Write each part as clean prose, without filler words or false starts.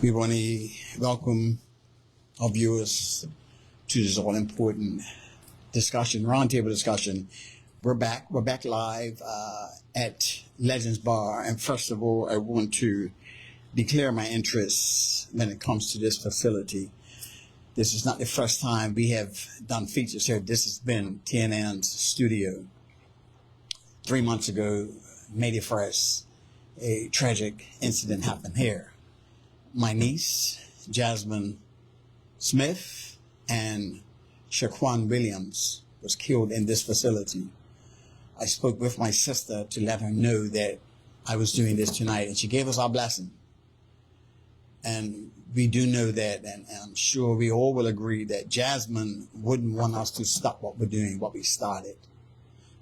We want to welcome our viewers to this all-important discussion, roundtable discussion. We're back live at Legends Bar. And first of all, I want to declare my interest when it comes to this facility. This is not the first time we have done features here. This has been TNN's studio. 3 months ago, May the 1st, a tragic incident happened here. My niece, Jasmine Smith, and Shaquan Williams was killed in this facility. I spoke with my sister to let her know that I was doing this tonight, and she gave us our blessing. And we do know that, and I'm sure we all will agree that Jasmine wouldn't want us to stop what we're doing, what we started.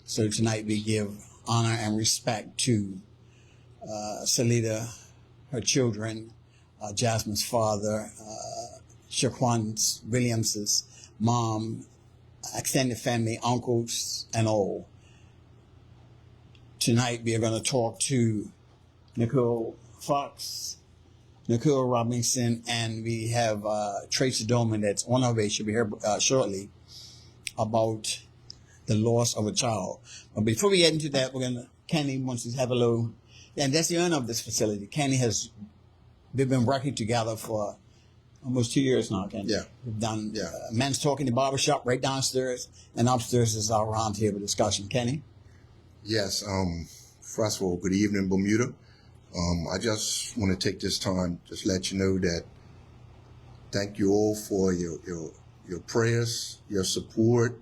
So tonight we give honor and respect to Salida, her children, Jasmine's father, Shaquan Williams's mom, extended family, uncles, and all. Tonight we are going to talk to Nicole Fox, Nicole Robinson, and we have Tracy Dolman that's on her way. She'll be here shortly about the loss of a child. But before we get into that, Kenny wants to have a little, and that's the owner of this facility. Kenny we've been working together for almost 2 years now, Kenny. Yeah. We've done Men's Talk in the barbershop right downstairs, and upstairs is our roundtable discussion. Kenny? Yes. First of all, good evening, Bermuda. I just want to take this time just let you know that thank you all for your prayers, your support.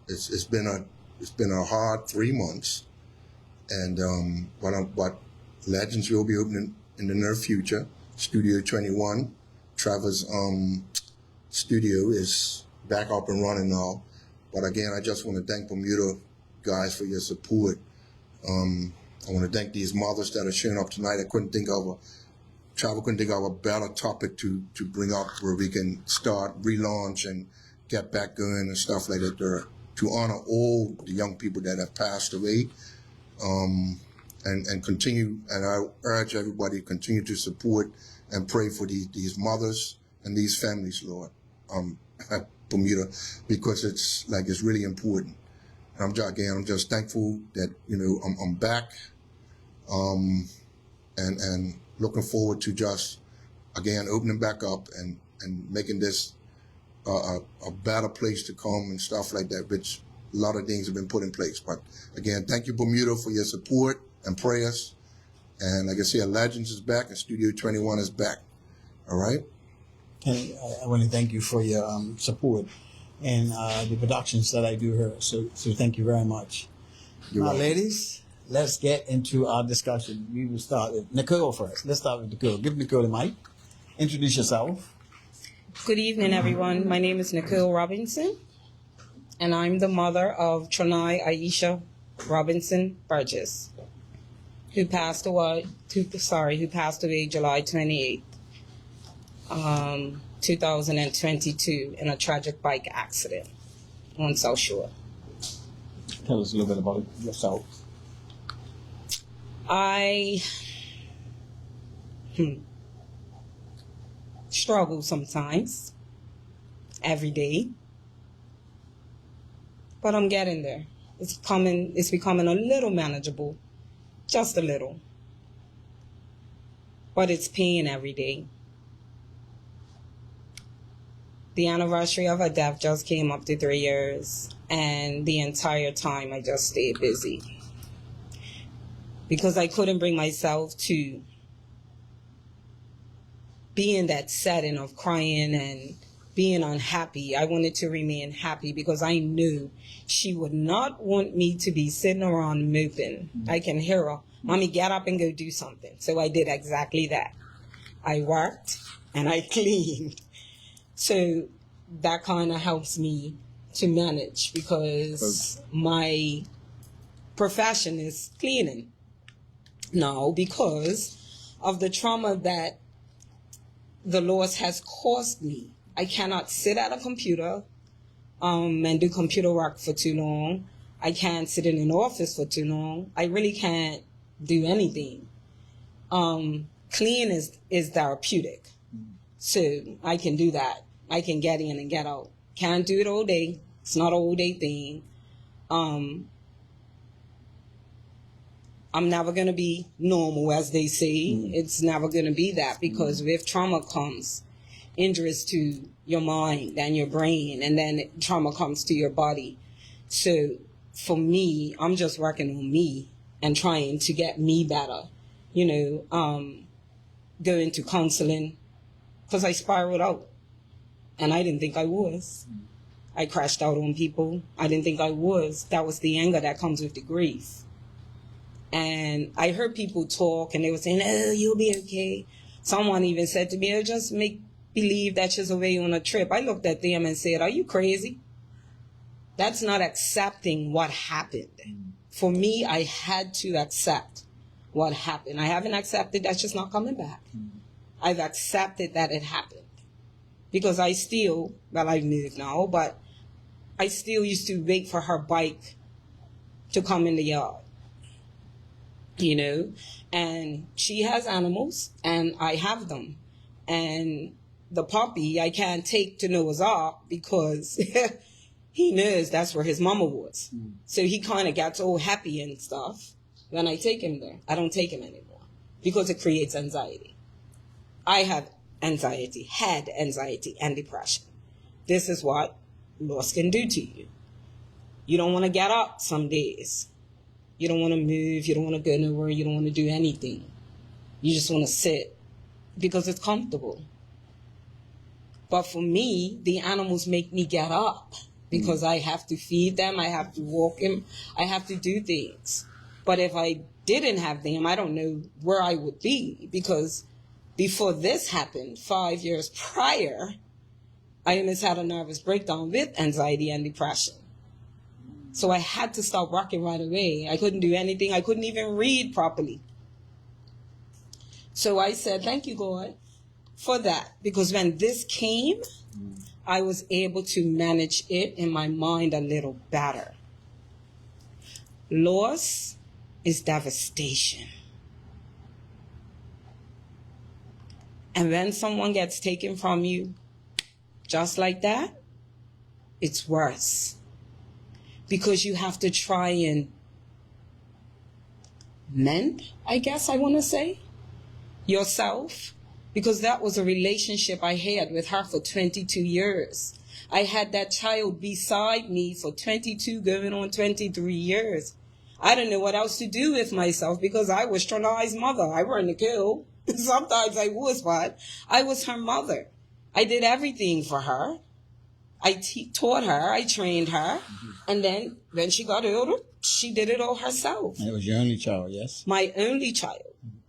It's been a hard 3 months, and but Legends will be opening in the near future. Studio 21, Trevor's studio is back up and running now. But again, I just want to thank Bermuda guys for your support. I want to thank these mothers that are showing up tonight. Trevor couldn't think of a better topic to bring up where we can start, relaunch, and get back going and stuff like that to honor all the young people that have passed away. And continue, and I urge everybody to continue to support and pray for these mothers and these families, Lord, at Bermuda, because it's really important. And I'm just thankful that, I'm back, and looking forward to just, again, opening back up and making this a better place to come and stuff like that, which a lot of things have been put in place. But again, thank you, Bermuda, for your support and prayers. And like I said, Legends is back and Studio 21 is back. All right? Kenny, I want to thank you for your support and the productions that I do here. So thank you very much. You're now, welcome. Ladies, let's get into our discussion. We will start with Nicole first. Let's start with Nicole. Give Nicole the mic. Introduce yourself. Good evening, everyone. My name is Nicole Robinson, and I'm the mother of Tronai Aisha Robinson Burgess, who passed away July 28th, 2022 in a tragic bike accident on South Shore. Tell us a little bit about yourself. I struggle sometimes, every day, but I'm getting there. It's becoming a little manageable, just a little, but it's pain every day. The anniversary of her death just came up to 3 years, and the entire time I just stayed busy because I couldn't bring myself to be in that setting of crying and being unhappy. I wanted to remain happy because I knew she would not want me to be sitting around moping. I can hear her, "Mommy, get up and go do something." So I did exactly that. I worked and I cleaned. So that kind of helps me to manage because my profession is cleaning. Now, because of the trauma that the loss has caused me, I cannot sit at a computer and do computer work for too long. I can't sit in an office for too long. I really can't do anything. clean is therapeutic. So I can do that. I can get in and get out. Can't do it all day. It's not an all day thing. I'm never going to be normal, as they say. It's never going to be that, because with trauma comes injuries to your mind and your brain, and then trauma comes to your body. So for me, I'm just working on me and trying to get me better, going to counseling, because I spiraled out and I didn't think I was. I crashed out on people. I didn't think I was. That was the anger that comes with the grief. And I heard people talk and they were saying, oh, you'll be okay. Someone even said to me, oh, just make believe that she's away on a trip. I looked at them and said, are you crazy? That's not accepting what happened. For me, I had to accept what happened. I haven't accepted that she's not coming back. I've accepted that it happened. Because I've moved now, but I still used to wait for her bike to come in the yard. And she has animals and I have them. And the puppy I can't take to Noah's Ark because he knows that's where his mama was. So he kind of gets all happy and stuff when I take him there. I don't take him anymore because it creates anxiety. I have anxiety, had anxiety and depression. This is what loss can do to you. You don't want to get up some days. You don't want to move. You don't want to go nowhere. You don't want to do anything. You just want to sit because it's comfortable. But for me, the animals make me get up because I have to feed them. I have to walk them. I have to do things. But if I didn't have them, I don't know where I would be, because before this happened, 5 years prior, I almost had a nervous breakdown with anxiety and depression. So I had to start working right away. I couldn't do anything. I couldn't even read properly. So I said, thank you, God, for that. Because when this came, I was able to manage it in my mind a little better. Loss is devastation. And when someone gets taken from you, just like that, it's worse. Because you have to try and mend, I guess I want to say, yourself. Because that was a relationship I had with her for 22 years. I had that child beside me for 22, going on 23 years. I didn't know what else to do with myself because I was traumatized mother. I wasn't a kill. Sometimes I was, but I was her mother. I did everything for her. I taught her, I trained her, and then when she got older, she did it all herself. And it was your only child, yes? My only child.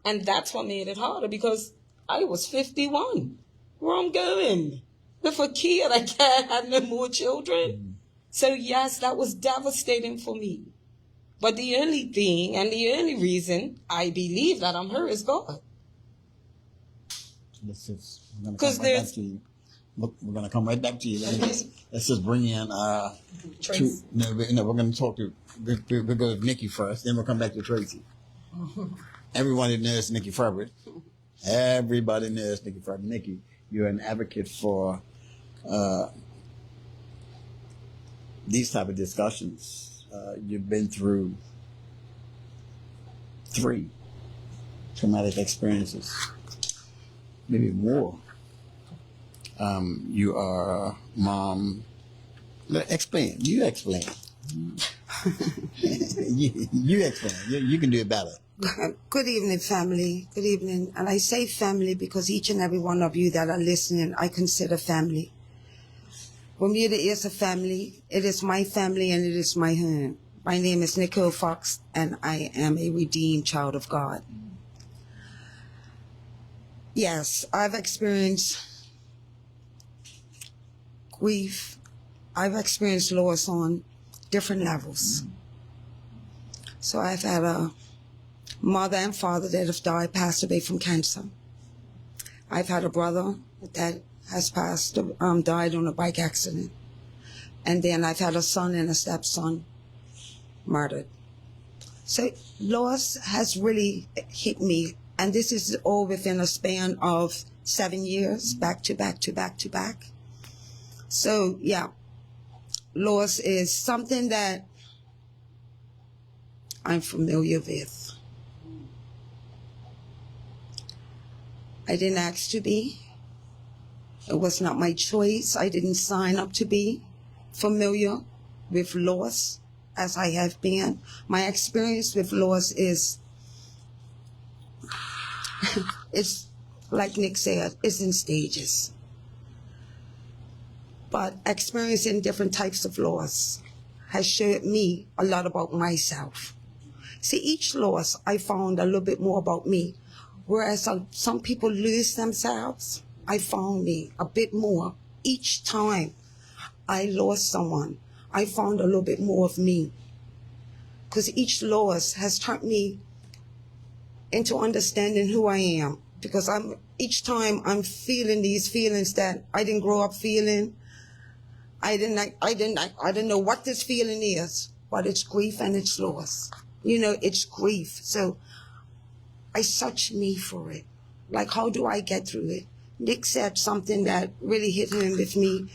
And that's what made it harder, because I was 51. Where I'm going? With a kid, I can't have no more children. So yes, that was devastating for me. But the only thing and the only reason I believe that I'm her is God. Because there's... We're going to come right back to you. Let's just bring in Tracy. we're going to talk to, we'll go with Nikki first, then we'll come back to Tracy. Everyone knows Nikki Ferber. Everybody knows Nikki Ferber. Nikki, you're an advocate for these type of discussions. You've been through 3 traumatic experiences, maybe more. You are mom. Explain. You explain. you explain. You can do it better. Good evening, family. Good evening. And I say family because each and every one of you that are listening, I consider family. For me, it is a family. It is my family and it is my home. My name is Nicole Fox and I am a redeemed child of God. Yes, I've experienced grief. I've experienced loss on different levels. So I've had a mother and father that have died, passed away from cancer. I've had a brother that has died on a bike accident. And then I've had a son and a stepson murdered. So loss has really hit me And this is all within a span of 7 years, back to back to back to back. So, yeah, loss is something that I'm familiar with. I didn't ask to be. It was not my choice. I didn't sign up to be familiar with loss as I have been. My experience with loss is, it's like Nick said, it's in stages. But experiencing different types of loss has showed me a lot about myself. See, each loss I found a little bit more about me. Whereas some people lose themselves, I found me a bit more. Each time I lost someone, I found a little bit more of me. Because each loss has turned me into understanding who I am. Because each time I'm feeling these feelings that I didn't grow up feeling. I didn't know what this feeling is, but it's grief and it's loss. You know, it's grief. So I searched me for it. Like, how do I get through it? Nick said something that really hit him with me.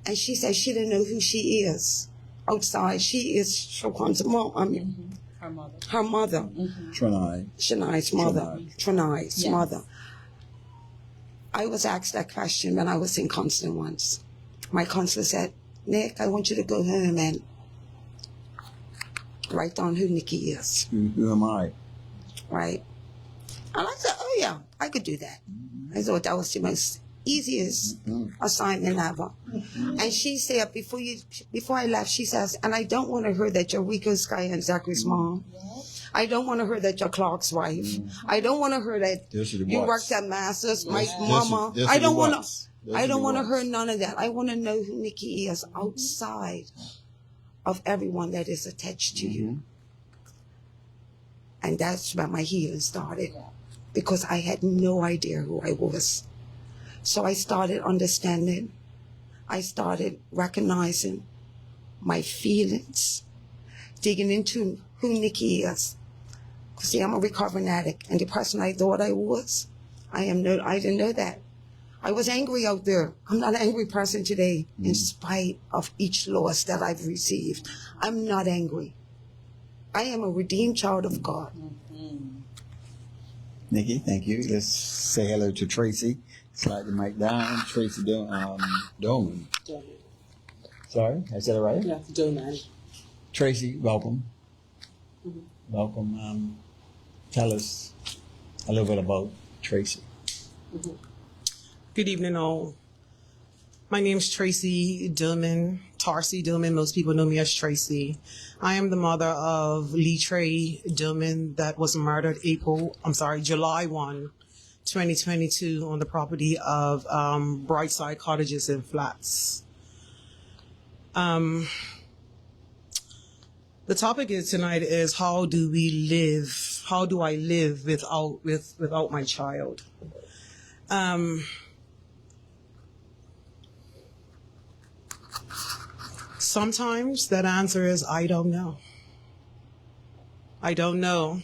And she said she didn't know who she is outside. She is Shoquan's mom. I mean, Her mother. her mother. Shania's mother. Trini's mother. I was asked that question when I was in counseling once. My counselor said, Nick, I want you to go home and write down who Nikki is. Who am I? Right? And I said, oh yeah, I could do that. I thought that was the most easiest assignment ever. And she said, before I left, she says, and I don't want to hear that you're Rico Sky and Zachary's mom. I don't want to hear that you're Clark's wife. I don't want to hear that you worked at Masters, my mama. I don't want to hear none of that. I want to know who Nikki is outside of everyone that is attached to you. And that's where my healing started, because I had no idea who I was. So I started understanding. I started recognizing my feelings, digging into who Nikki is. Because see, I'm a recovering addict, and the person I thought I was, I didn't know that. I was angry out there. I'm not an angry person today, in spite of each loss that I've received. I'm not angry. I am a redeemed child of God. Nikki, thank you. Let's say hello to Tracy. Slide the mic down. Tracy Doman. Sorry, I said it right? Yeah, Doman. Tracy, welcome. Welcome. Tell us a little bit about Tracy. Good evening, all. My name's Tracy Dillman, Tarcy Dillman. Most people know me as Tracy. I am the mother of Lee Trey Dillman that was murdered July 1, 2022 on the property of Brightside Cottages and Flats. The topic tonight is how do we live? How do I live without my child? Sometimes that answer is, I don't know. I don't know.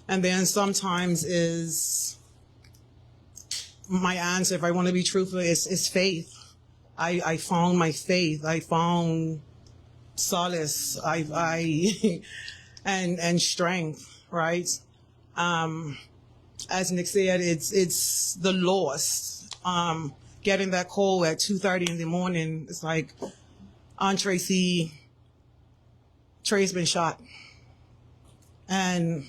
And then sometimes is my answer, if I want to be truthful, is faith. I found my faith. I found solace. And strength, right? As Nick said, it's the loss. Getting that call at 2:30 in the morning, it's like, Aunt Tracy, Trey's been shot. And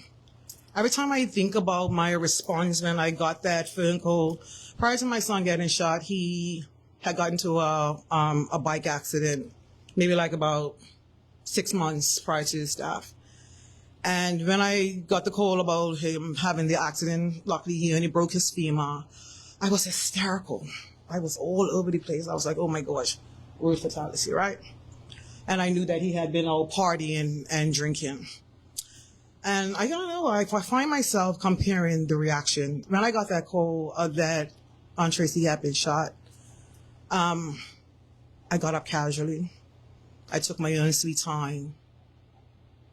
every time I think about my response when I got that phone call, prior to my son getting shot, he had gotten into a bike accident, maybe like about 6 months prior to his death. And when I got the call about him having the accident, luckily he only broke his femur, I was hysterical. I was all over the place. I was like, oh my gosh, word fatality, right? And I knew that he had been out partying and drinking. And I don't know, I find myself comparing the reaction. When I got that call that Aunt Tracy had been shot, I got up casually. I took my own sweet time.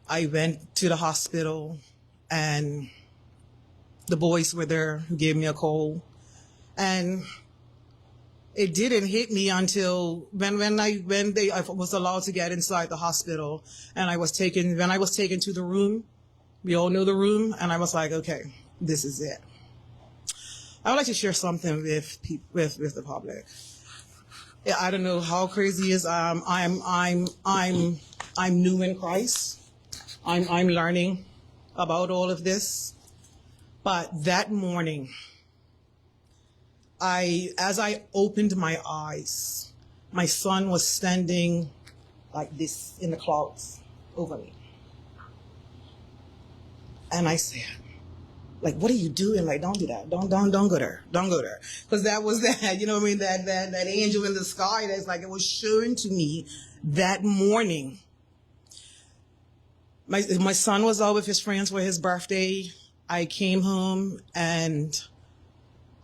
I went to the hospital and The boys were there, who gave me a call. And it didn't hit me until when I was allowed to get inside the hospital, and I was taken to the room. We all know the room, and I was like, okay, this is it. I would like to share something with the public. Yeah, I don't know how crazy it is. I'm new in Christ. I'm learning about all of this. But that morning, as I opened my eyes, my son was standing like this in the clouds over me. And I said, like, what are you doing? Like, don't do that. Don't go there. Don't go there. Because that was that, you know what I mean? That angel in the sky that's like, it was shown to me that morning. My son was out with his friends for his birthday. I came home and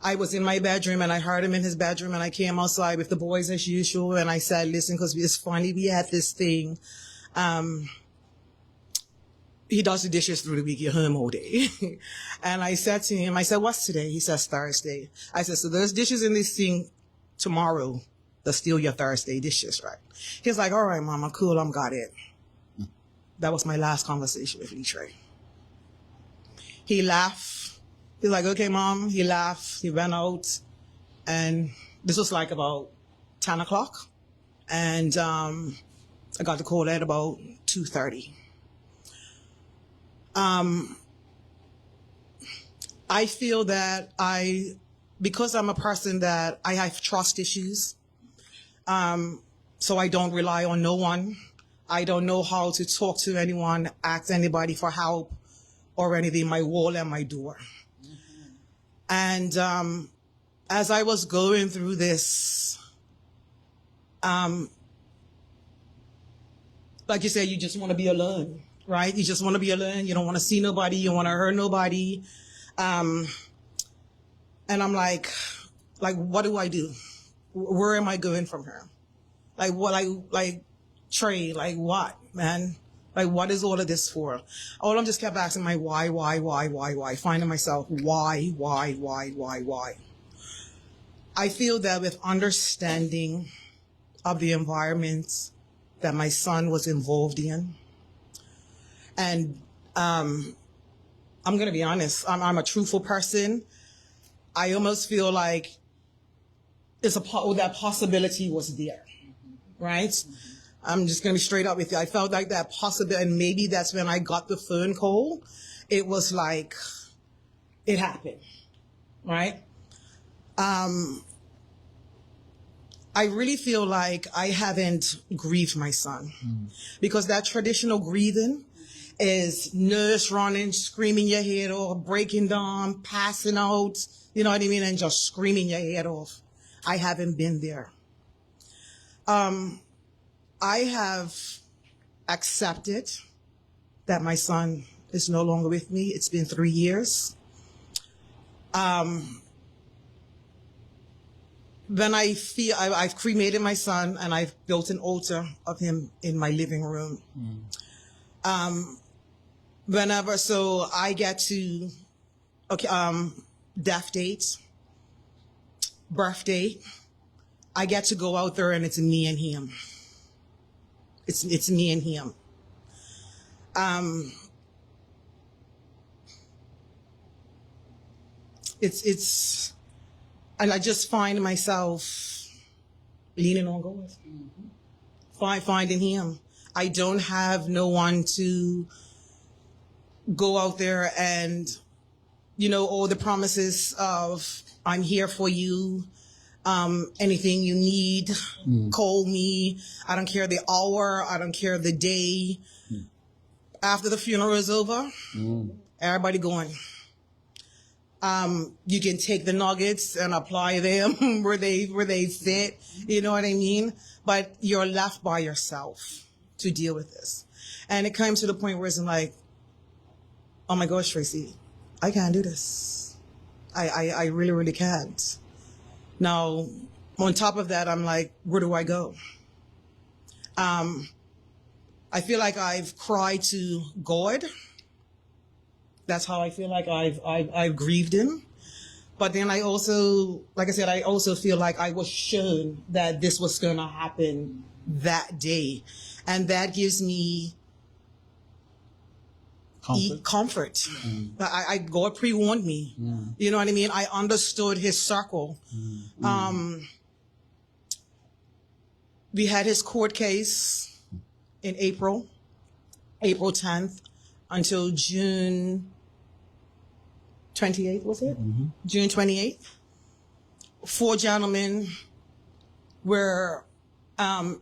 I was in my bedroom and I heard him in his bedroom, and I came outside with the boys as usual. And I said, listen, because it's funny, we had this thing. He does the dishes through the week, you're home all day. And I said to him, I said, what's today? He says, Thursday. I said, so there's dishes in this thing tomorrow. They'll steal your Thursday dishes, right? He's like, all right, Mama, cool, I'm got it. That was my last conversation with Lee Trey. He laughed. He's like, okay, Mom. He laughed. He went out. And this was like about 10 o'clock. And I got the call at about 2:30. I feel that because I'm a person that I have trust issues, so I don't rely on no one. I don't know how to talk to anyone, ask anybody for help or anything, my wall and my door. And as I was going through this, like you said, you just want to be alone. Right? You just want to be alone. You don't want to see nobody. You don't want to hurt nobody. And I'm like, what do I do? Where am I going from here? Like what? Like Trey? Like what, man? Like what is all of this for? All I'm just kept asking my why? Finding myself why? I feel that with understanding of the environment that my son was involved in. And I'm going to be honest, I'm a truthful person. I almost feel like that possibility was there, right? I'm just going to be straight up with you. I felt like that possibility, and maybe that's when I got the phone call. It was like, it happened, right? I really feel like I haven't grieved my son because that traditional grieving is nurse running, screaming your head off, breaking down, passing out, you know what I mean, and just screaming your head off. I haven't been there. I have accepted that my son is no longer with me. It's been 3 years. When I feel I've cremated my son and I've built an altar of him in my living room. Whenever, so I get to, death date, birthday, I get to go out there and it's me and him. It's me and him. It's, and I just find myself leaning on God, finding him. I don't have no one to go out there and, you know, all the promises of I'm here for you. Anything you need, call me. I don't care the hour. I don't care the day. After the funeral is over, everybody going. You can take the nuggets and apply them where they fit. You know what I mean? But you're left by yourself to deal with this. And it comes to the point where it's like, oh my gosh, Tracy, I can't do this. I really, really can't. Now, on top of that, I'm like, where do I go? I feel like I've cried to God That's how I feel like I've grieved him. But then I also, like I said, I also feel like I was shown that this was going to happen that day. And that gives me comfort. God pre-warned me. You know what I mean? I understood his circle. We had his court case in April 10th until June 28th, was it? June 28th. 4 gentlemen were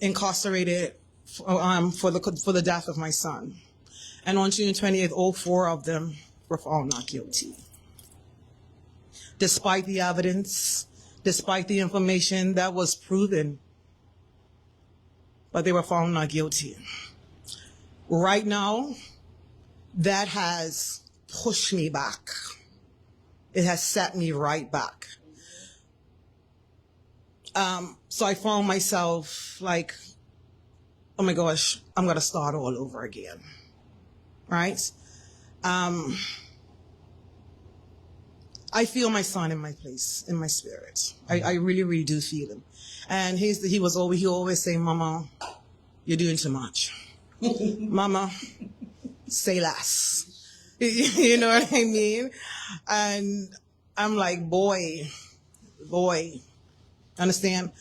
incarcerated for the death of my son. And on June 20th, all 4 of them were found not guilty. Despite the evidence, despite the information that was proven, but they were found not guilty. Right now, that has pushed me back. It has set me right back. So I found myself like, oh my gosh, I'm going to start all over again. Right? I feel my son in my place, in my spirit. I really, really do feel him. And he always say, Mama, you're doing too much. Mama, say less. You know what I mean? And I'm like, boy, understand?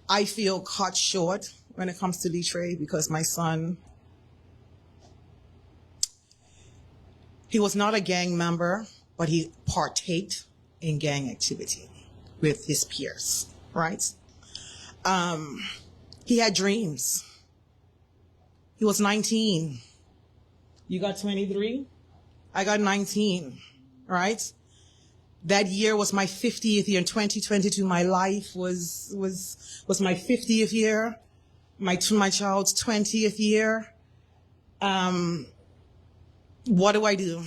I feel cut short when it comes to Detroit because my son, he was not a gang member, but he partaked in gang activity with his peers, right? He had dreams. He was 19. You got 23? I got 19, right? That year was my 50th year. In 2022, my life was my 50th year, my child's 20th year. What do I do?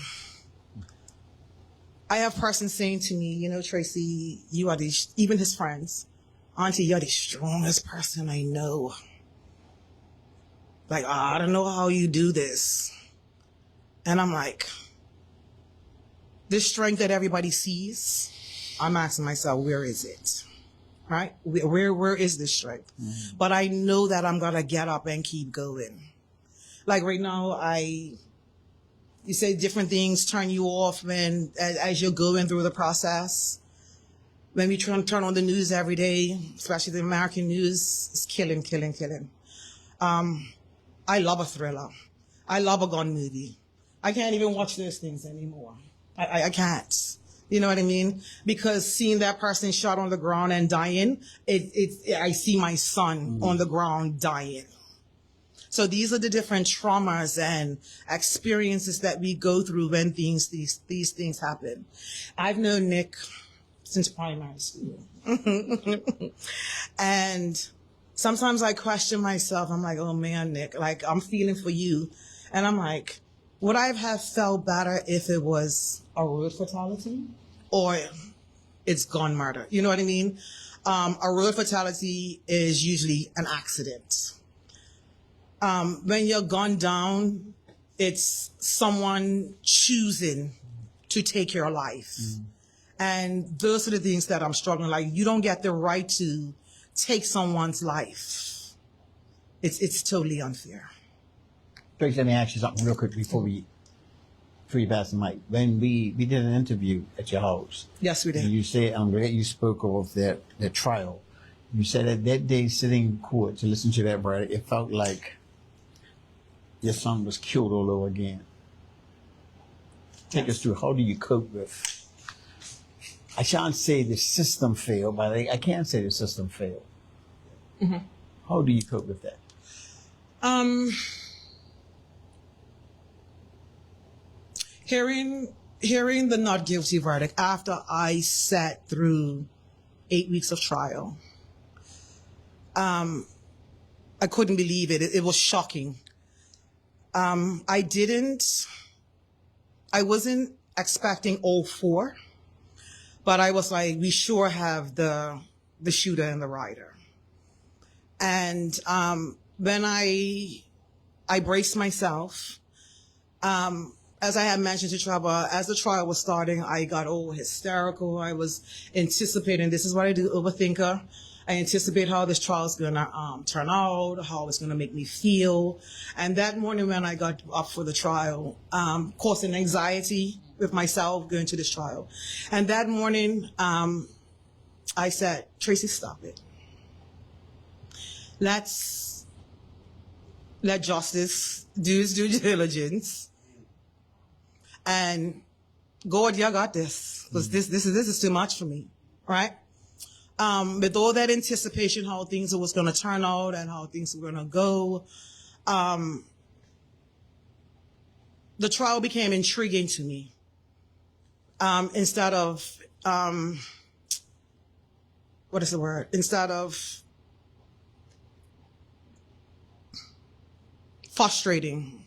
I have persons saying to me, you know, Tracy, you are even his friends, Auntie, you're the strongest person I know. Like, I don't know how you do this. And I'm like, this strength that everybody sees, I'm asking myself, where is it? Right? Where is this strength? But I know that I'm going to get up and keep going. Like right now, you say different things turn you off as you're going through the process. When we turn on the news every day, especially the American news, it's killing. I love a thriller. I love a gun movie. I can't even watch those things anymore. I can't. You know what I mean? Because seeing that person shot on the ground and dying, I see my son on the ground dying. So these are the different traumas and experiences that we go through when these things happen. I've known Nick since primary school. And sometimes I question myself. I'm like, oh man, Nick, like I'm feeling for you. And I'm like, would I have felt better if it was a road fatality or it's gun murder? You know what I mean? A road fatality is usually an accident. When you're gunned down, it's someone choosing to take your life. And those are the things that I'm struggling. Like, you don't get the right to take someone's life. It's totally unfair. Tracy, let me ask you something real quick before you pass the mic. When we did an interview at your house. Yes, we did. And you said, you spoke of that trial. You said that day sitting in court to listen to that verdict, it felt like your son was killed all over again. Take us through, how do you cope with, I shan't say the system failed, but I can say the system failed. How do you cope with that? Hearing the not guilty verdict after I sat through 8 weeks of trial, I couldn't believe it. It was shocking. I wasn't expecting all 4, but I was like, we sure have the shooter and the rider. And when I braced myself, as I had mentioned to Trevor, as the trial was starting, I got all hysterical. I was anticipating, this is what I do, overthinker. I anticipate how this trial is going to turn out, how it's going to make me feel. And that morning when I got up for the trial, causing anxiety with myself going to this trial. And that morning, I said, Tracy, stop it. Let justice do its due diligence. And God, y'all got this. Because this is too much for me, right? With all that anticipation, how things was going to turn out and how things were going to go, the trial became intriguing to me. Instead of, what is the word? Instead of frustrating,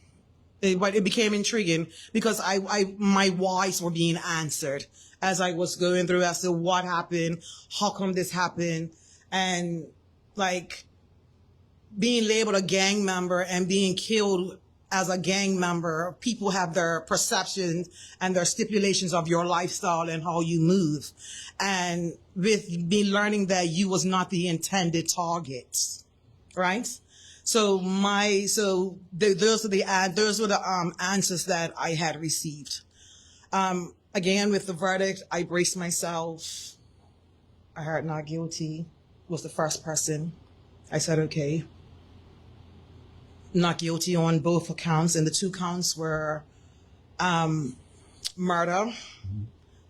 it became intriguing because my whys were being answered as I was going through as to what happened, how come this happened, and like being labeled a gang member and being killed as a gang member. People have their perceptions and their stipulations of your lifestyle and how you move. And with me learning that you was not the intended target, right? So those were the answers that I had received. Again, with the verdict, I braced myself. I heard not guilty. Was the first person. I said, okay. Not guilty on both accounts, and the 2 counts were murder.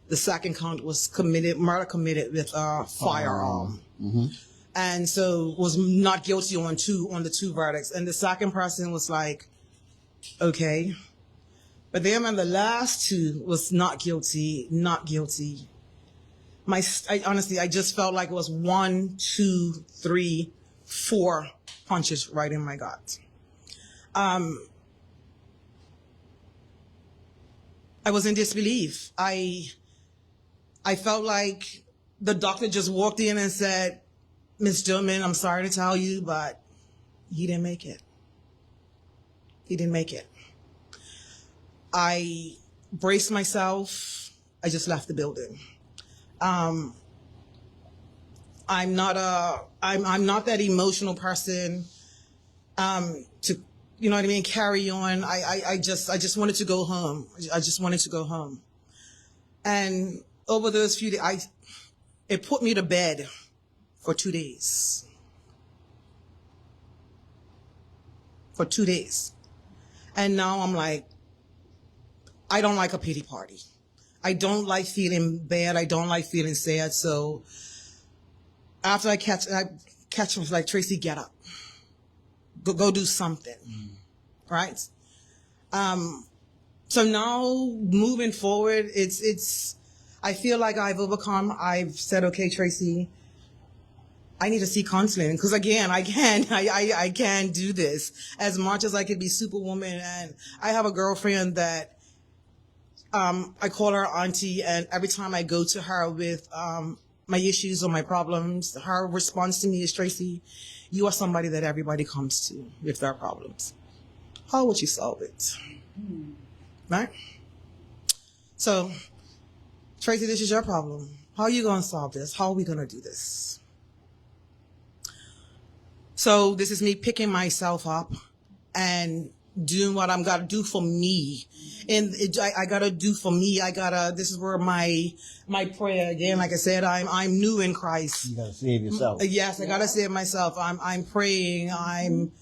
The second count was murder committed with a firearm. Mm-hmm. And so was not guilty on the 2 verdicts. And the second person was like, okay. But then when the last 2 was not guilty. Honestly, I just felt like it was 1, 2, 3, 4 punches right in my gut. I was in disbelief. I felt like the doctor just walked in and said, Ms. Dillman, I'm sorry to tell you, but he didn't make it. He didn't make it. I braced myself. I just left the building. I'm not that emotional person to, you know what I mean, carry on. I just wanted to go home. I just wanted to go home. And over those few days, it put me to bed for 2 days. For 2 days. And now I'm like, I don't like a pity party. I don't like feeling bad. I don't like feeling sad. So after I catch him, I was like, Tracy, get up. Go do something. Right? So now moving forward, I feel like I've overcome. I've said, okay, Tracy, I need to see counseling because again, I can't do this as much as I could be Superwoman. And I have a girlfriend that I call her auntie, and every time I go to her with my issues or my problems, her response to me is, Tracy, you are somebody that everybody comes to with their problems. How would you solve it? Right? So, Tracy, this is your problem. How are you going to solve this? How are we going to do this? So this is me picking myself up and doing what I'm got to do for me. And I got to do for me. This is where my prayer, again, like I said, I'm new in Christ. You got to save yourself. Yes, I got to save myself. I'm praying. I'm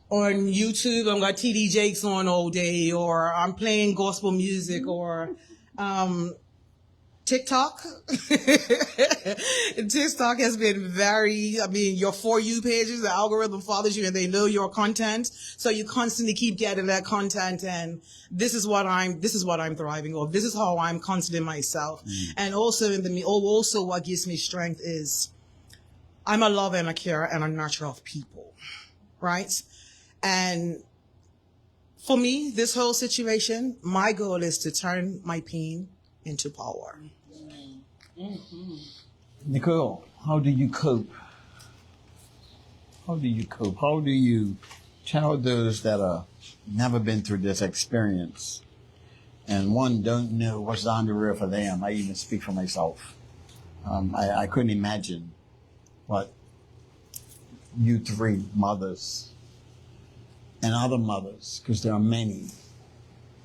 on YouTube. I've got TD Jakes on all day, or I'm playing gospel music, or TikTok. TikTok has been your For You pages, the algorithm follows you and they know your content. So you constantly keep getting that content, and this is what I'm thriving off. This is how I'm constantly myself. And also also what gives me strength is I'm a lover and a carer and a nurturer of people. Right? And for me, this whole situation, my goal is to turn my pain into power. Nicole, how do you cope? How do you cope? How do you tell those that have never been through this experience and one don't know what's down the road for them. I even speak for myself. I couldn't imagine what you three mothers and other mothers, because there are many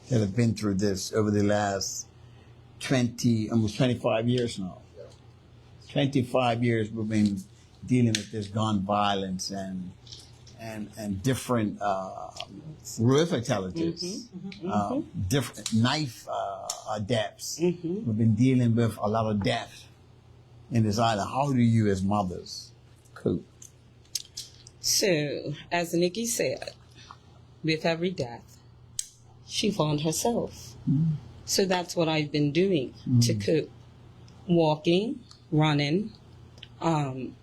that have been through this over the last almost 25 years now. 25 years we've been dealing with this gun violence and different road fatalities, different knife deaths. We've been dealing with a lot of death in this island. How do you as mothers cope? So, as Nikki said, with every death, she found herself. So that's what I've been doing to cope. Walking, running, going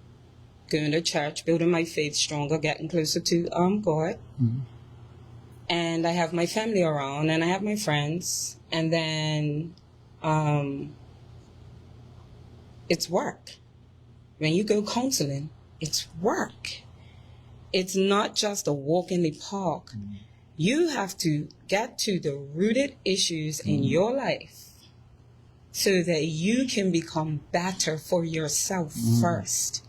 to church, building my faith stronger, getting closer to God. And I have my family around, and I have my friends, and then it's work. When you go counseling, it's work. It's not just a walk in the park. You have to get to the rooted issues in your life so that you can become better for yourself first.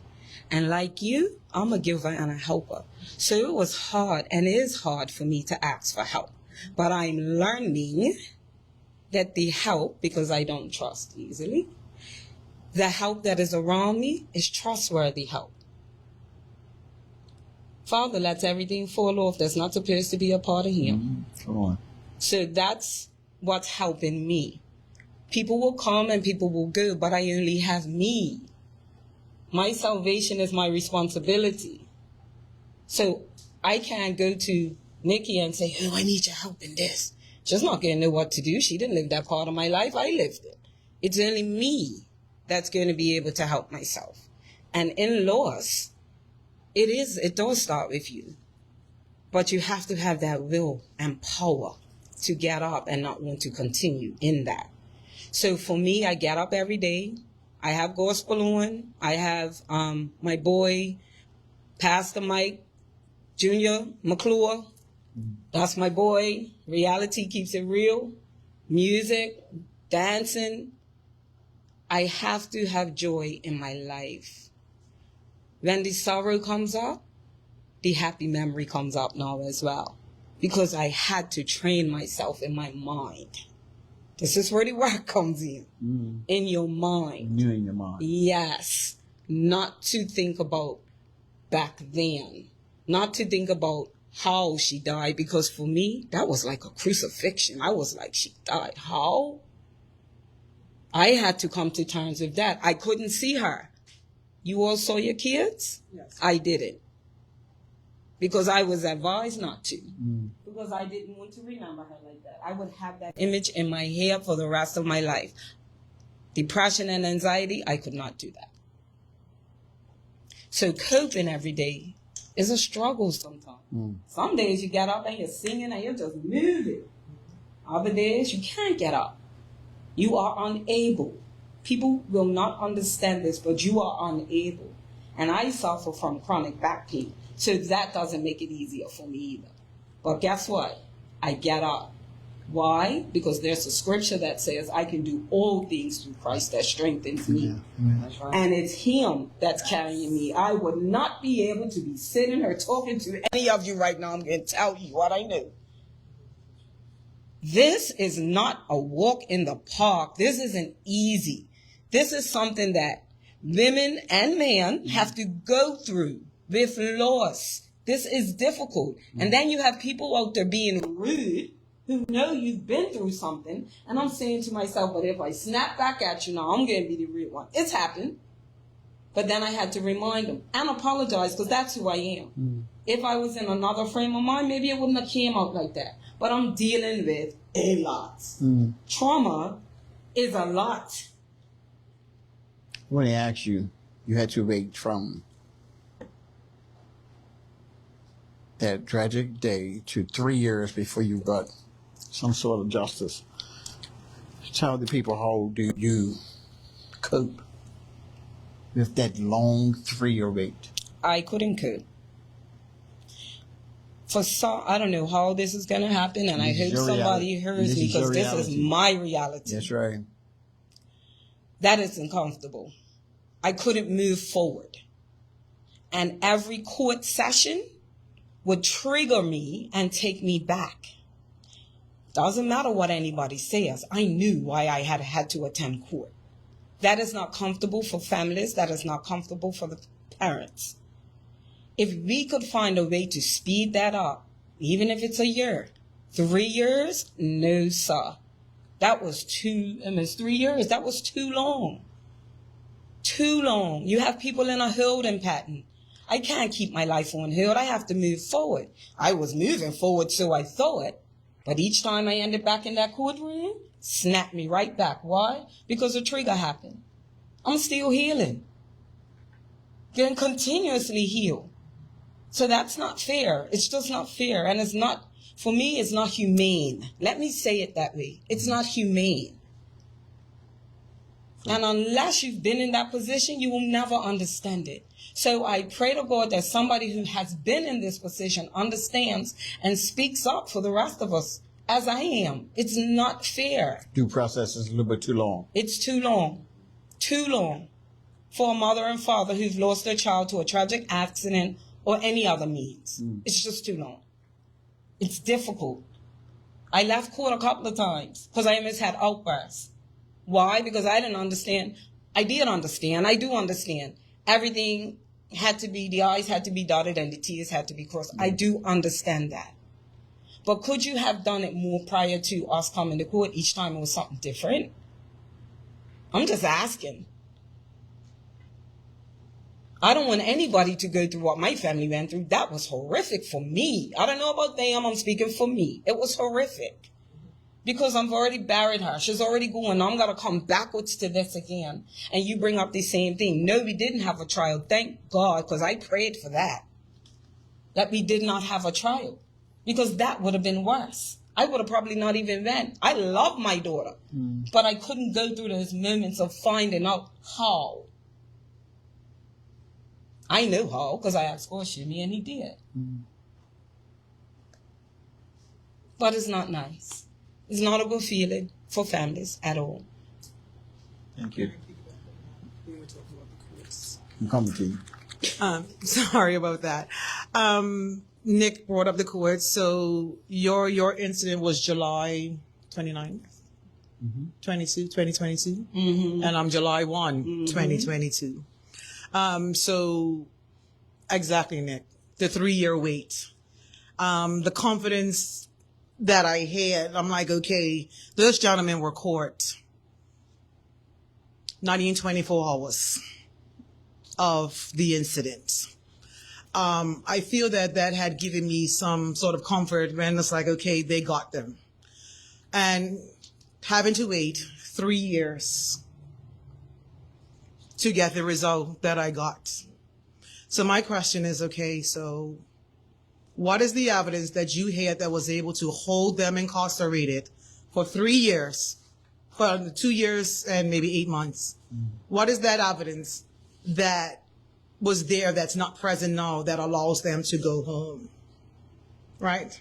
And like you, I'm a giver and a helper. So it was hard and is hard for me to ask for help. But I'm learning that the help, because I don't trust easily, the help that is around me is trustworthy help. Father lets everything fall off that's not supposed to be a part of him. Come on. So that's what's helping me. People will come and people will go, but I only have me. My salvation is my responsibility. So I can't go to Nikki and say, oh, I need your help in this. She's not going to know what to do. She didn't live that part of my life. I lived it. It's only me that's going to be able to help myself. And in-laws, it does start with you. But you have to have that will and power to get up and not want to continue in that. So for me, I get up every day. I have gospel on. I have my boy, Pastor Mike Jr. McClure. That's my boy. Reality keeps it real. Music, dancing. I have to have joy in my life. When the sorrow comes up, the happy memory comes up now as well. Because I had to train myself in my mind. This is where the work comes in. In your mind. You in your mind. Yes. Not to think about back then. Not to think about how she died. Because for me, that was like a crucifixion. I was like, she died. How? I had to come to terms with that. I couldn't see her. You all saw your kids? Yes. I didn't. Because I was advised not to. Because I didn't want to remember her like that. I would have that image in my head for the rest of my life. Depression and anxiety, I could not do that. So coping every day is a struggle sometimes. Some days you get up and you're singing and you're just moving. Other days you can't get up. You are unable. People will not understand this, but you are unable. And I suffer from chronic back pain. So that doesn't make it easier for me either. But guess what? I get up. Why? Because there's a scripture that says I can do all things through Christ that strengthens me. That's right. And it's him that's carrying me. I would not be able to be sitting here talking to any of you right now. I'm going to tell you what I know. This is not a walk in the park. This isn't easy. This is something that women and men have to go through with loss. This is difficult. And then you have people out there being rude who know you've been through something. And I'm saying to myself, but if I snap back at you now, I'm going to be the real one. It's happened. But then I had to remind them and apologize because that's who I am. If I was in another frame of mind, maybe it wouldn't have came out like that. But I'm dealing with a lot. Trauma is a lot. When they asked you, you had to wait from that tragic day to 3 years before you got some sort of justice. Tell the people, how do you cope with that long 3-year wait? I couldn't cope. For some, I don't know how this is going to happen, and I hope somebody hears me, because this is my reality. That's right. That is uncomfortable. I couldn't move forward. And every court session would trigger me and take me back. Doesn't matter what anybody says. I knew why I had to attend court. That is not comfortable for families. That is not comfortable for the parents. If we could find a way to speed that up, even if it's a year, 3 years, no, sir. That was almost 3 years. That was too long. Too long. You have people in a holding pattern. I can't keep my life on hold. I have to move forward. I was moving forward, so I thought. But each time I ended back in that courtroom, snapped me right back. Why? Because a trigger happened. I'm still healing. Getting continuously healed. So that's not fair. It's just not fair. And it's not, for me, it's not humane. Let me say it that way. It's not humane. And unless you've been in that position, you will never understand it. So I pray to God that somebody who has been in this position understands and speaks up for the rest of us, as I am. It's not fair. Due process is a little bit too long. It's too long. Too long for a mother and father who've lost their child to a tragic accident or any other means. It's just too long. It's difficult. I left court a couple of times because I almost had outbursts. Why? Because I didn't understand. I did understand. I do understand. Everything had to be, the I's had to be dotted and the T's had to be crossed. I do understand that. But could you have done it more prior to us coming to court? Each time it was something different. I'm just asking. I don't want anybody to go through what my family went through. That was horrific for me. I don't know about them. I'm speaking for me. It was horrific. Because I've already buried her. She's already gone. I'm going to come backwards to this again. And you bring up the same thing. No, we didn't have a trial. Thank God, because I prayed for that. That we did not have a trial. Because that would have been worse. I would have probably not even went. I love my daughter. But I couldn't go through those moments of finding out how. I know how, because I asked for Shimmy and he did. But it's not nice. It's not a good feeling for families at all. Thank you. I'm coming to you. Sorry about that. Nick brought up the court. So your incident was July 29th, 2022. And I'm July 1, 2022. So exactly, Nick, the 3-year wait. The confidence that I had, I'm like, okay, those gentlemen were caught not even 24 hours of the incident. I feel that had given me some sort of comfort when it's like, okay, they got them. And having to wait 3 years to get the result that I got. So my question is, okay, so what is the evidence that you had that was able to hold them incarcerated for 3 years, for 2 years and maybe 8 months? What is that evidence that was there that's not present now that allows them to go home? Right?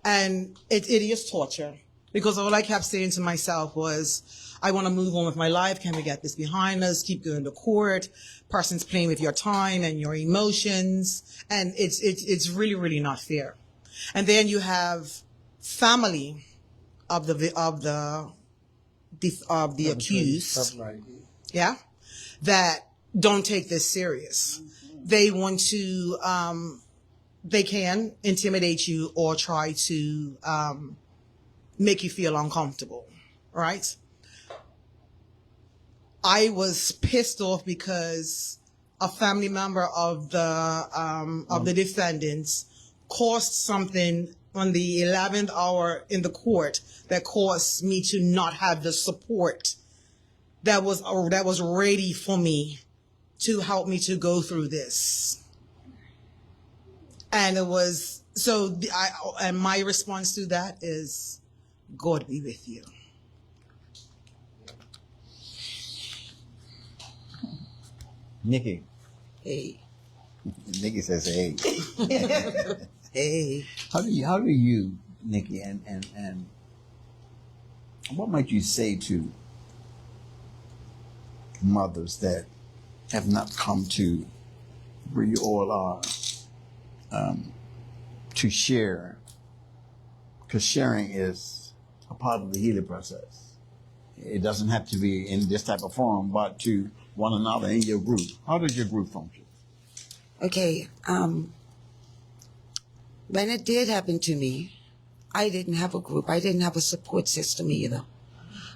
And it is torture, because all I kept saying to myself was, I want to move on with my life. Can we get this behind us? Keep going to court. Person's playing with your time and your emotions. And it's really, really not fair. And then you have family of the accused. Yeah. That don't take this serious. They want to, they can intimidate you or try to, make you feel uncomfortable. Right? I was pissed off because a family member of the defendants caused something on the 11th hour in the court that caused me to not have the support that was ready for me to help me to go through this. And it was, and my response to that is, God be with you. Nikki. Hey. Nikki says, hey. Hey. How do you, Nikki, and what might you say to mothers that have not come to where you all are, to share? Because sharing is a part of the healing process. It doesn't have to be in this type of form, but to one another in your group. How does your group function? Okay, when it did happen to me, I didn't have a group. I didn't have a support system either.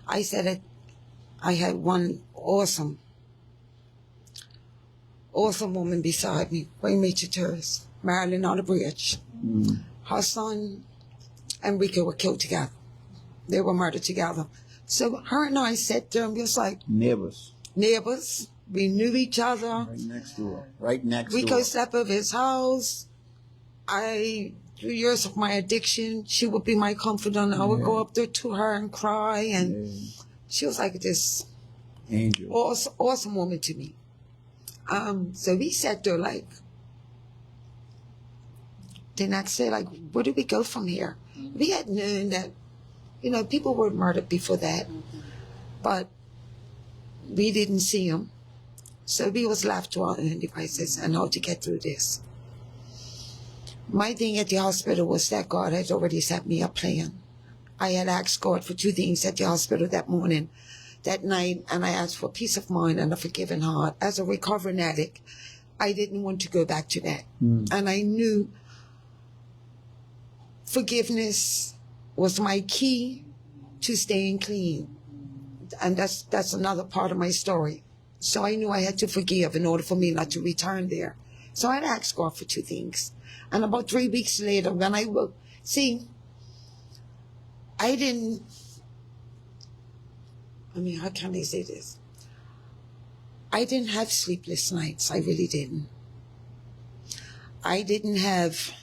I said it. I had one awesome woman beside me, bring me to tears, Marilyn on the bridge. Her son and Rika were killed together. They were murdered together. So her and I sat there and we was like Neighbors. We knew each other. Right next door. Right next door. Rico slept over his house. Through years of my addiction, she would be my confidant. I would go up there to her and cry, and she was like this angel, awesome woman to me. So we sat there like, the next day, like, where do we go from here? We had known that, people were murdered before that, but we didn't see them. So we was left to our own devices and how to get through this. My thing at the hospital was that God had already set me a plan. I had asked God for 2 things at the hospital that night, and I asked for peace of mind and a forgiving heart. As a recovering addict, I didn't want to go back to that. And I knew forgiveness was my key to staying clean. And that's another part of my story. So I knew I had to forgive in order for me not to return there. So I'd asked God for 2 things. And about 3 weeks later, when I will see, how can I say this? I didn't have sleepless nights. I really didn't. I didn't have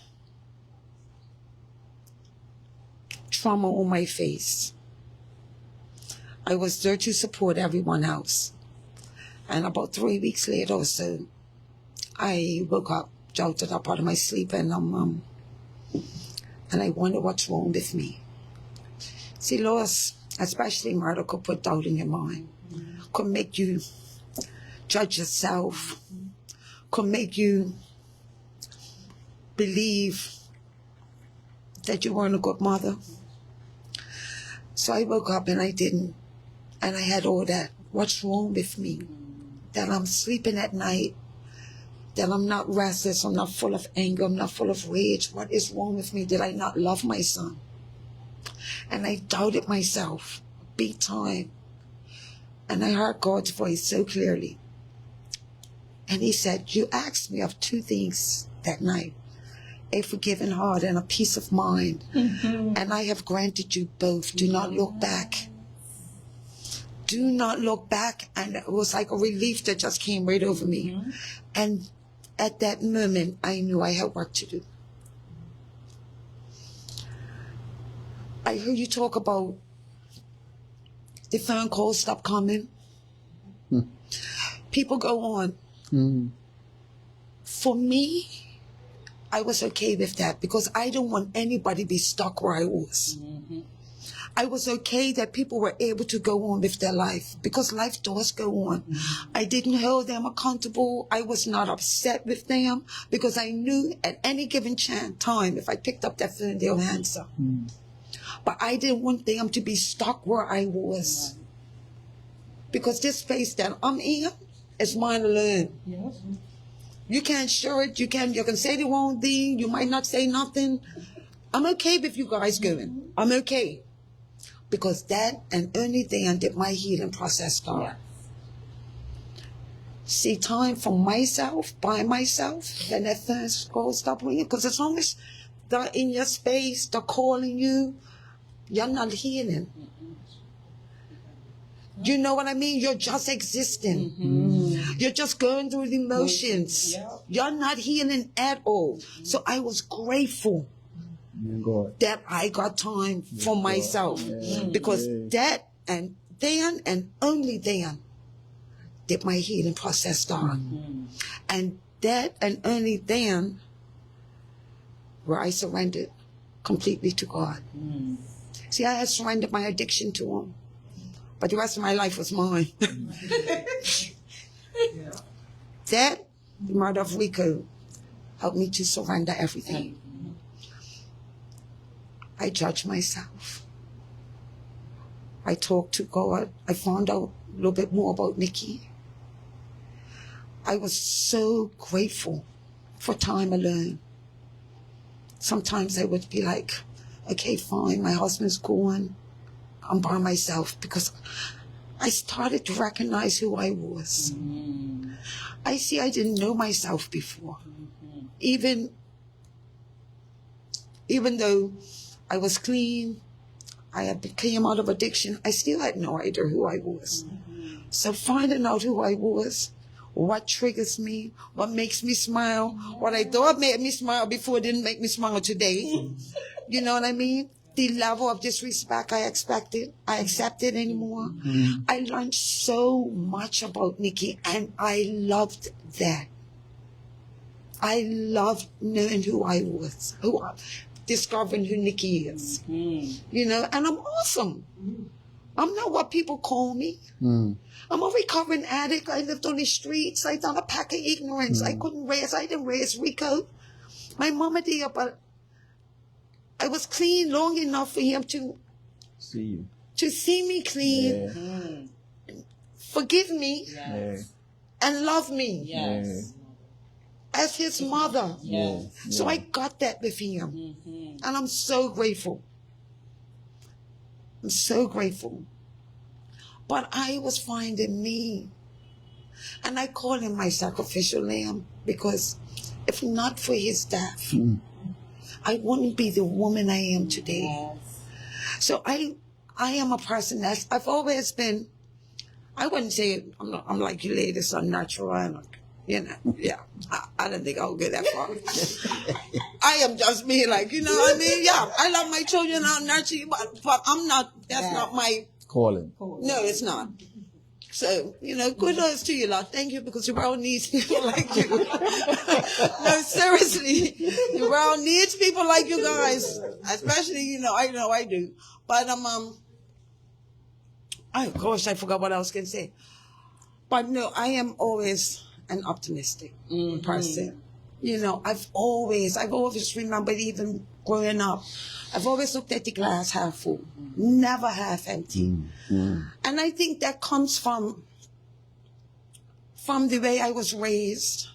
trauma on my face. I was there to support everyone else. And about 3 weeks later or so, I woke up, jolted up out of my sleep, and I wonder what's wrong with me. See, loss, especially murder, could put doubt in your mind, could make you judge yourself, could make you believe that you weren't a good mother. So I woke up and I didn't, and I had all that. What's wrong with me? That I'm sleeping at night, that I'm not restless, I'm not full of anger, I'm not full of rage. What is wrong with me? Did I not love my son? And I doubted myself big time. And I heard God's voice so clearly. And he said, you asked me of 2 things that night, a forgiving heart and a peace of mind. And I have granted you both. Do not look back. Do not look back. And it was like a relief that just came right over me. And at that moment, I knew I had work to do. I heard you talk about the phone calls stop coming. People go on. For me, I was okay with that because I don't want anybody to be stuck where I was. I was okay that people were able to go on with their life because life does go on. I didn't hold them accountable. I was not upset with them because I knew at any given time, if I picked up that phone, they'll answer. But I didn't want them to be stuck where I was. Because this space that I'm in is mine alone. You can't share it. You can say the wrong thing. You might not say nothing. I'm okay with you guys going. I'm okay. Because that and only then did my healing process start. See, time for myself, by myself, then that first call stop ringing. Because as long as they're in your space, they're calling you, you're not healing. You know what I mean? You're just existing. You're just going through the emotions. You're not healing at all. So I was grateful that I got time for myself. Because that and then and only then did my healing process start. And that and only then where I surrendered completely to God. See, I had surrendered my addiction to him, but the rest of my life was mine. That, the murder of Rico, helped me to surrender everything. I judged myself. I talked to God. I found out a little bit more about Nikki. I was so grateful for time alone. Sometimes I would be like, okay, fine, my husband's gone. I'm by myself, because I started to recognize who I was. I didn't know myself before. Even though I was clean, I had came out of addiction, I still had no idea who I was. So finding out who I was, what triggers me, what makes me smile, what I thought made me smile before didn't make me smile today. You know what I mean? The level of disrespect I accepted anymore. I learned so much about Nikki, and I loved that. I loved knowing who I was, discovering who Nikki is. You know, and I'm awesome. I'm not what people call me. I'm a recovering addict. I lived on the streets. I done a pack of ignorance. I didn't raise Rico. My mama did, but I was clean long enough for him to see me clean, forgive me, and love me as his mother. So I got that with him, and I'm so grateful. I'm so grateful. But I was finding me, and I call him my sacrificial lamb, because if not for his death, I wouldn't be the woman I am today. So I am a person I've always been. I wouldn't say I'm like you ladies, unnatural. I don't think I'll get that far. I am just me, like, you know what I mean? Yeah, I love my children, I'll nurture you, but I'm not, that's not my Calling. No, it's not. So, you know, kudos to you, Lord. Thank you, because the world needs people like you. No, seriously. The world needs people like you guys. Especially, I do. But, of course, I forgot what I was going to say. But no, I am always an optimistic person. You know, I've always remembered, even growing up, I've always looked at the glass half full, never half empty. And I think that comes from the way I was raised.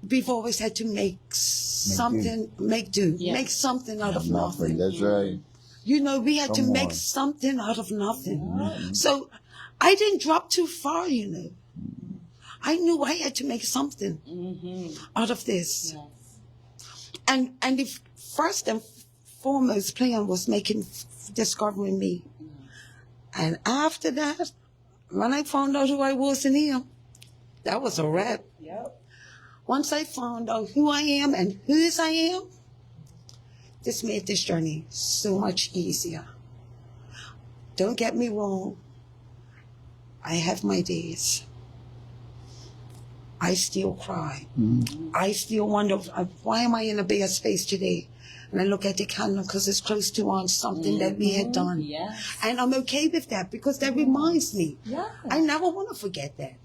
We've always had to make something out of nothing. That's right. You know, we had to make something out of nothing. So I didn't drop too far, you know. I knew I had to make something out of this. And the first and foremost plan was discovering me. And after that, when I found out who I was in him, that was a wrap. Once I found out who I am and whose I am, this made this journey so much easier. Don't get me wrong. I have my days. I still cry. I still wonder, why am I in a bad space today? And I look at the calendar, because it's close to on something that we had done. And I'm okay with that, because that reminds me. I never want to forget that.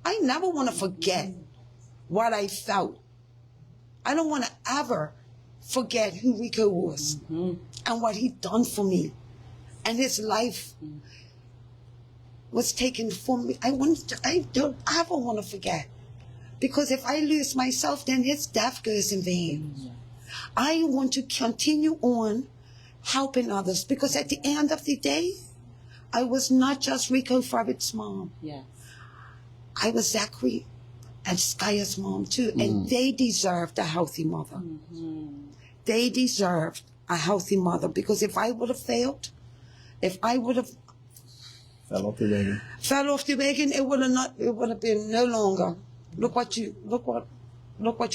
I never want to forget what I felt. I don't want to ever forget who Rico was and what he done for me. And his life was taken from me. I don't ever want to forget. Because if I lose myself, then his death goes in vain. I want to continue on helping others, because at the end of the day, I was not just Rico Farbett's mom. I was Zachary and Skaya's mom too, and they deserved a healthy mother. They deserved a healthy mother, because if I would have failed, if I would have Fell off the wagon, it would have been no longer. Look what you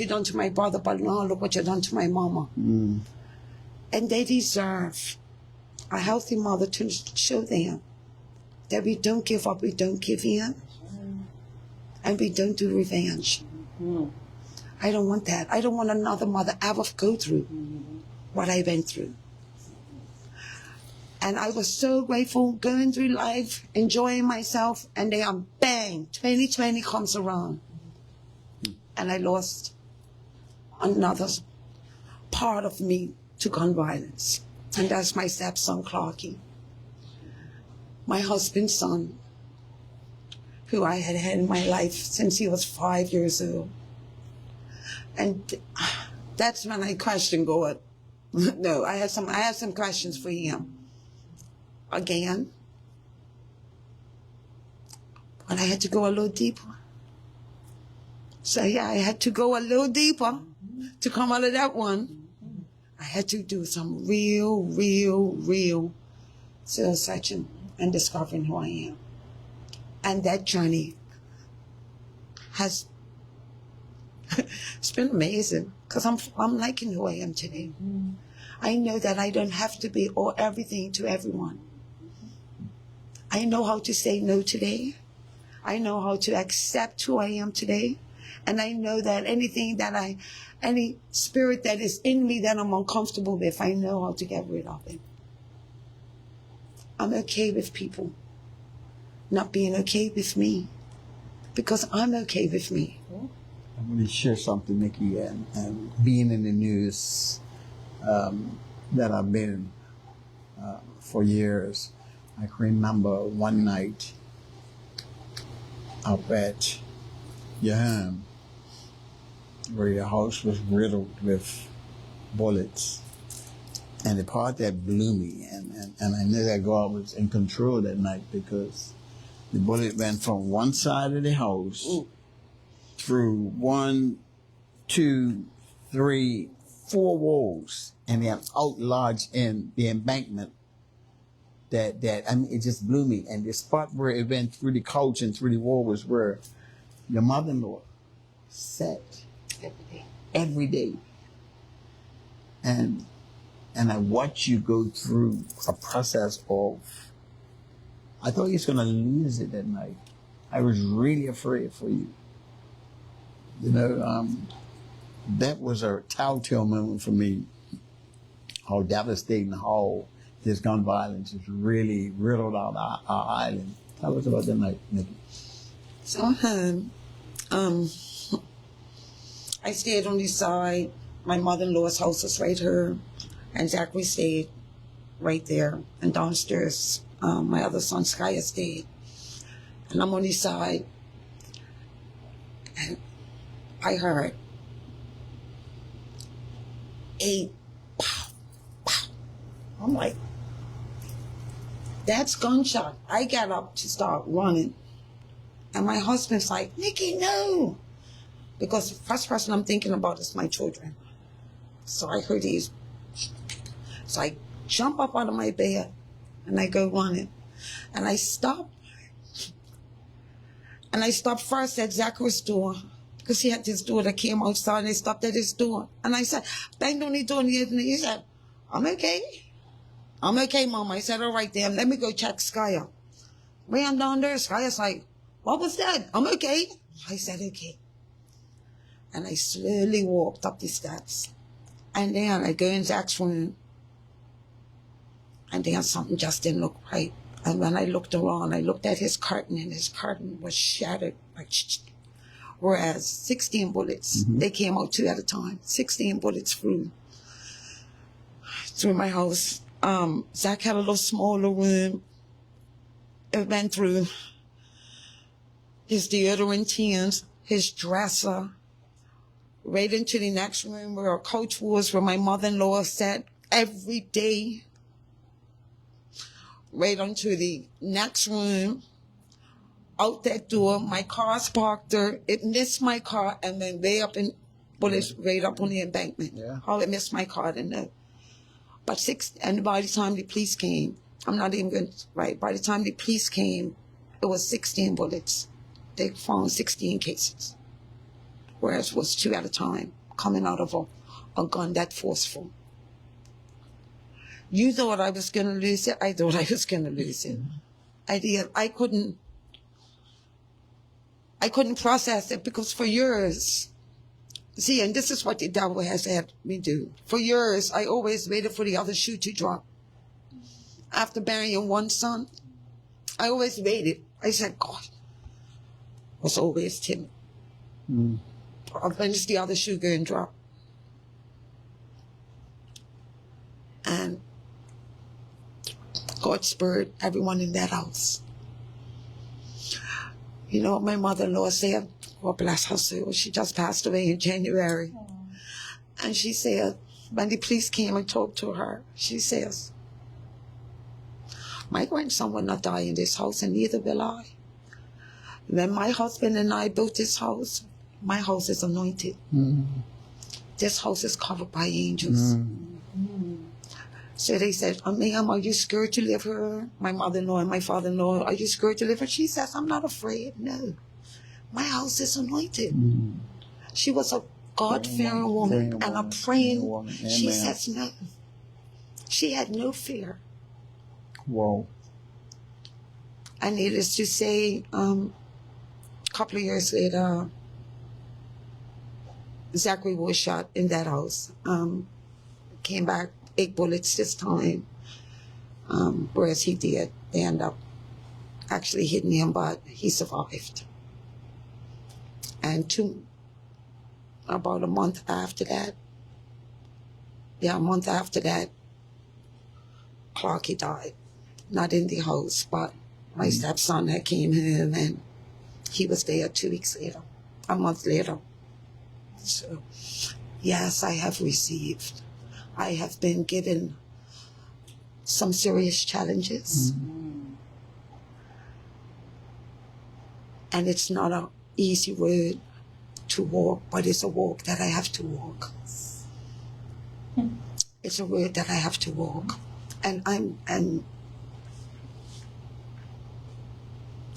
done to my brother, but now look what you done to my mama. And they deserve a healthy mother to show them that we don't give up, we don't give in, and we don't do revenge. I don't want that. I don't want another mother ever go through what I went through. And I was so grateful going through life, enjoying myself, and then bang, 2020 comes around. And I lost another part of me to gun violence. And that's my stepson, Clarky. My husband's son, who I had had in my life since he was 5 years old. And that's when I questioned God. No, I had some questions for him. Again. But I had to go a little deeper. So yeah, I had to go a little deeper to come out of that one. I had to do some real soul searching and discovering who I am. And that journey has it's been amazing because I'm liking who I am today. I know that I don't have to be all everything to everyone. I know how to say no today. I know how to accept who I am today. And I know that any spirit that is in me that I'm uncomfortable with, I know how to get rid of it. I'm okay with people not being okay with me because I'm okay with me. I'm going to share something, Nikki, and being in the news that I've been for years. I can remember one night up at your home where your house was riddled with bullets. And the part that blew me, and I knew that God was in control that night because the bullet went from one side of the house through 1, 2, 3, 4 walls, and then out lodged in the embankment. That I mean, it just blew me. And the spot where it went through the couch and through the wall was where your mother-in-law sat every day. And I watched you go through a process of, I thought you was going to lose it that night. I was really afraid for you. You know, that was a telltale moment for me, how devastating, how this gun violence has really riddled out our island. Tell us about that night, Nikki. So I stayed on the side. My mother-in-law's house was right here, and Zachary stayed right there. And downstairs, my other son, Skya, stayed. And I'm on the side, and I heard 8 pow, pow. I'm like, that's gunshot. I got up to start running. And my husband's like, Nikki, no. Because the first person I'm thinking about is my children. So I heard these. So I jump up out of my bed and I go running. And I stop. And I stopped first at Zachary's door because he had this door that came outside, and I stopped at his door. And I said, banged on the door in the evening. He said, I'm okay. I'm okay, Mom. I said, all right, then, let me go check Skya. Ran down there. Skya's like, what was that? I'm okay. I said, okay. And I slowly walked up the steps. And then I go in Zach's room. And then something just didn't look right. And when I looked around, I looked at his curtain, and his curtain was shattered. Like, whereas 16 bullets, they came out 2 at a time. 16 bullets flew through my house. Zach had a little smaller room. It went through his deodorant tins, his dresser, right into the next room where our couch was, where my mother-in-law sat every day, right onto the next room, out that door. My car's parked there. It missed my car and went way up in bullets, right up on the embankment. Yeah. How it missed my car, I didn't know. But and by the time the police came, I'm not even going to, right, by the time the police came, it was 16 bullets. They found 16 cases, whereas it was 2 at a time coming out of a gun that forceful. You thought I was going to lose it. I thought I was going to lose it. I did. I couldn't process it because for years, See, and this is what the devil has had me do. For years, I always waited for the other shoe to drop. After burying one son, I always waited. I said, God, was always timid. When is the other shoe going to drop? And God spurred everyone in that house. You know what my mother-in-law said? God bless her soul. She just passed away in January. And she said, when the police came and talked to her, she says, my grandson will not die in this house, and neither will I. When my husband and I built this house, my house is anointed. This house is covered by angels. So they said, ma'am, are you scared to live here? My mother-in-law and my father-in-law, are you scared to live here? She says, I'm not afraid. No. My house is anointed. She was a God-fearing woman and a praying woman. She says no. She had no fear. Whoa. And needless to say, a couple of years later, Zachary was shot in that house. Came back 8 bullets this time, whereas he did. They ended up actually hitting him, but he survived. And about a month after that, Clarky died. Not in the house, but my stepson had came home and he was there 2 weeks later, a month later. So, yes, I have been given some serious challenges. And it's not an easy road to walk, but it's a walk that I have to walk. It's a road that I have to walk. And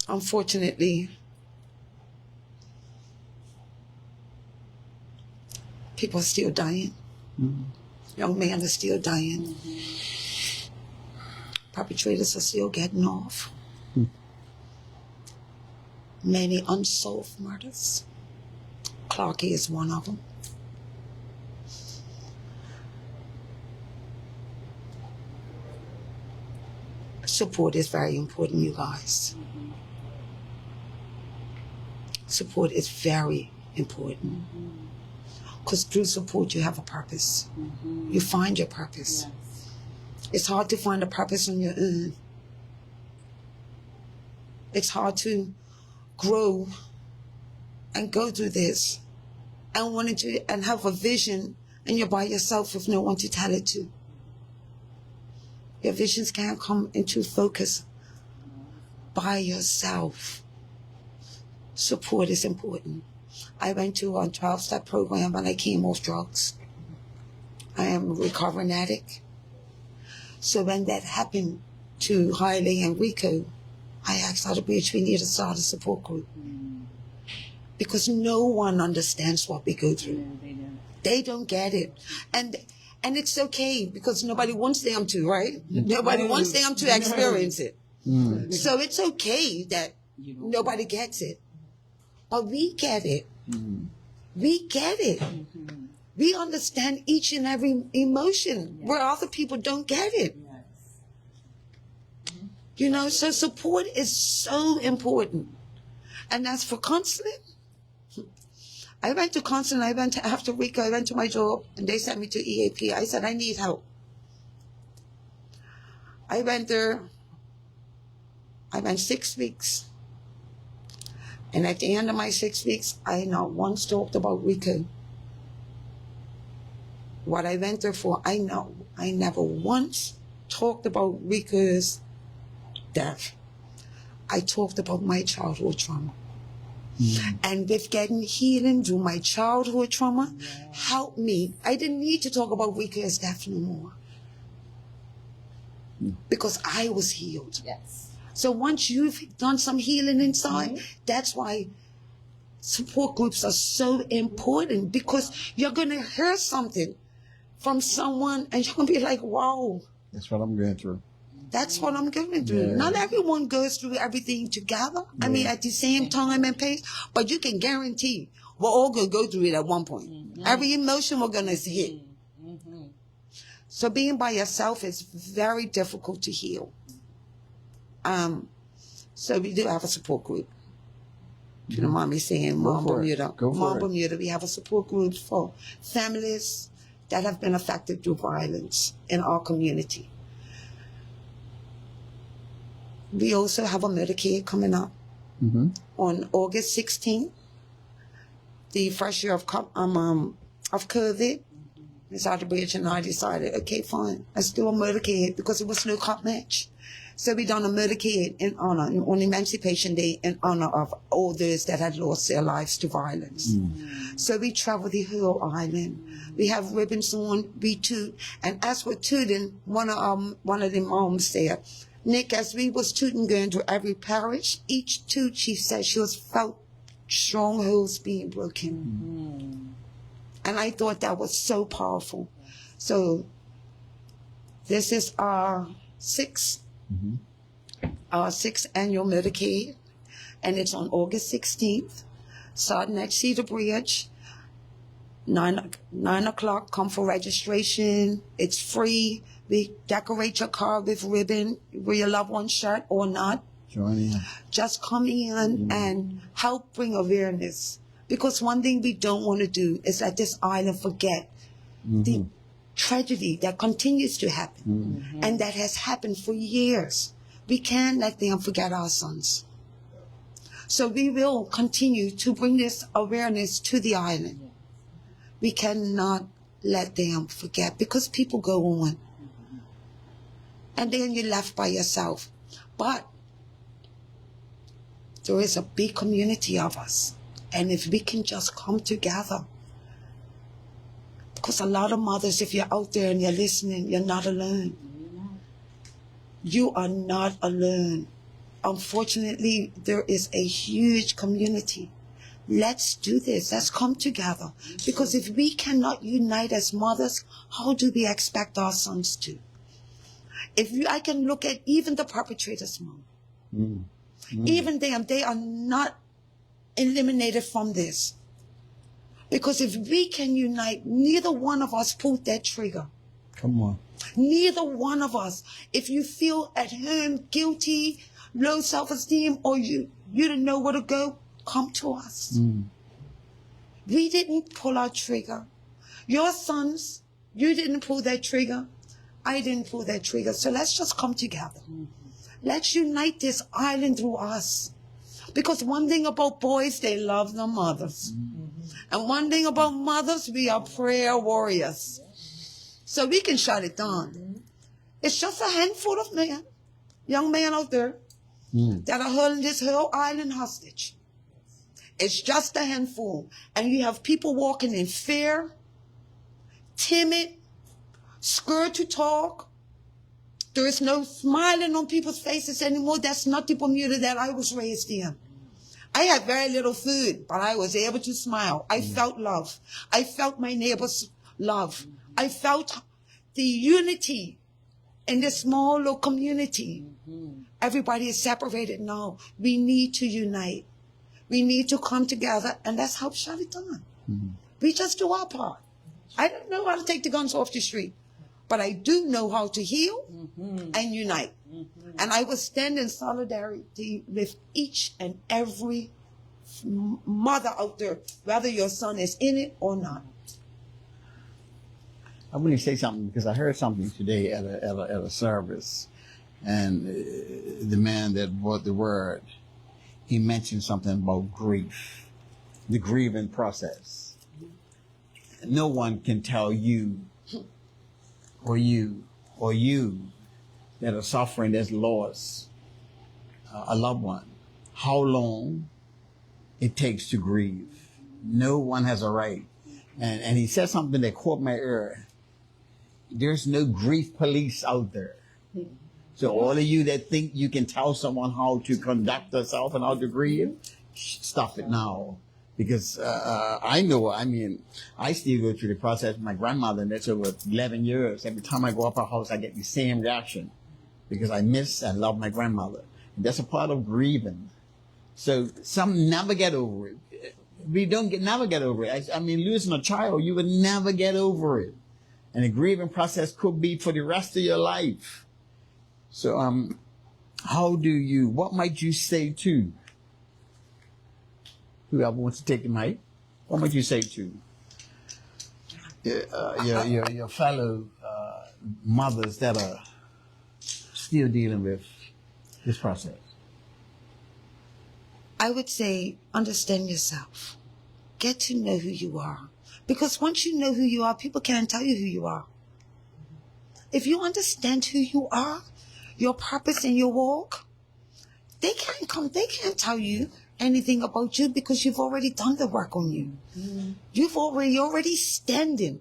unfortunately, people are still dying. Young men are still dying. Perpetrators are still getting off. Many unsolved murders. Clarky is one of them. Support is very important, you guys. Support is very important. Because through support, you have a purpose. You find your purpose. It's hard to find a purpose on your own. It's hard to grow and go through this and have a vision, and you're by yourself with no one to tell it to. Your visions can't come into focus by yourself. Support is important. I went to a 12-step program when I came off drugs. I am a recovering addict. So when that happened to Haile and Rico, I asked Other Bridge, we need to start a support group. Because no one understands what we go through. They don't get it. And it's okay, because nobody wants them to, right? Nobody wants them to experience it. So it's okay that nobody gets it. But we get it. We get it. We understand each and every emotion where other people don't get it. You know, so support is so important. And as for counseling, I went to counseling. After a week, I went to my job and they sent me to EAP. I said, I need help. I went there. I went 6 weeks. And at the end of my 6 weeks, I not once talked about Rico. What I went there for, I never once talked about Rico's death. I talked about my childhood trauma. And with getting healing through my childhood trauma, helped me. I didn't need to talk about Rico's death no more. Because I was healed. Yes. So once you've done some healing inside, that's why support groups are so important, because you're going to hear something from someone and you're going to be like, wow. That's what I'm going through. That's what I'm going through. Yeah. Not everyone goes through everything together. I mean, at the same time and pace, but you can guarantee we're all going to go through it at one point. Every emotion we're going to hit. So being by yourself is very difficult to heal. So we do have a support group. You don't mind me saying, Go Mom for it. Bermuda. Go for Mom it. Bermuda, we have a support group for families that have been affected through violence in our community. We also have a Medicaid coming up on August 16th, the first year of COVID. Ms. Bridge and I decided, okay, fine, let's do a Medicaid because it was no cop match. So we done a Medicaid in honor, on Emancipation Day, in honor of all those that had lost their lives to violence. So we travel the whole island. We have ribbons on, we toot. And as we're tooting, one of the moms said, Nick, as we was tooting going to every parish, each toot, she said she was felt strongholds being broken. And I thought that was so powerful. So this is our sixth annual Medicaid, and it's on August 16th, starting at Cedar Bridge, 9 o'clock, come for registration. It's free. We decorate your car with ribbon, with your loved one's shirt or not. Join in. Just come in and help bring awareness. Because one thing we don't want to do is let this island forget the tragedy that continues to happen and that has happened for years. We can't let them forget our sons. So we will continue to bring this awareness to the island. We cannot let them forget because people go on. And then you're left by yourself. But there is a big community of us. And if we can just come together, because a lot of mothers, if you're out there and you're listening, you're not alone. You are not alone. Unfortunately, there is a huge community. Let's do this. Let's come together. Because if we cannot unite as mothers, how do we expect our sons to? I can look at even the perpetrators, Mom. Even them, they are not eliminated from this. Because if we can unite, neither one of us pulled that trigger. Come on. Neither one of us. If you feel at home guilty, low self-esteem, or you didn't know where to go, come to us. We didn't pull our trigger. Your sons, you didn't pull that trigger. I didn't pull that trigger. So let's just come together. Let's unite this island through us. Because one thing about boys, they love their mothers. And one thing about mothers, we are prayer warriors. So we can shut it down. It's just a handful of men, young men out there, that are holding this whole island hostage. It's just a handful. And you have people walking in fear, timid, scared to talk. There is no smiling on people's faces anymore. That's not the Bermuda that I was raised in. I had very little food, but I was able to smile. I felt love. I felt my neighbor's love. I felt the unity in this small little community. Everybody is separated now. We need to unite. We need to come together, and let's help shut it down. We just do our part. I don't know how to take the guns off the street, but I do know how to heal and unite. And I will stand in solidarity with each and every mother out there, whether your son is in it or not. I want to say something because I heard something today at a service, and the man that brought the word, he mentioned something about grief, the grieving process. No one can tell you or you that are suffering, that's lost a loved one, how long it takes to grieve. No one has a right. And he said something that caught my ear. There's no grief police out there. So all of you that think you can tell someone how to conduct themselves and how to grieve, stop it now. Because I still go through the process with my grandmother, and that's over 11 years. Every time I go up her house, I get the same reaction. because I miss and love my grandmother. And that's a part of grieving. So some never get over it. We never get over it. I mean, losing a child, you would never get over it. And the grieving process could be for the rest of your life. So, what might you say to whoever wants to take the mic? What might you say to your fellow mothers that are still dealing with this process? I would say understand yourself. Get to know who you are. Because once you know who you are, people can't tell you who you are. If you understand who you are, your purpose and your walk, they can't tell you anything about you because you've already done the work on you. Mm-hmm. You're already standing.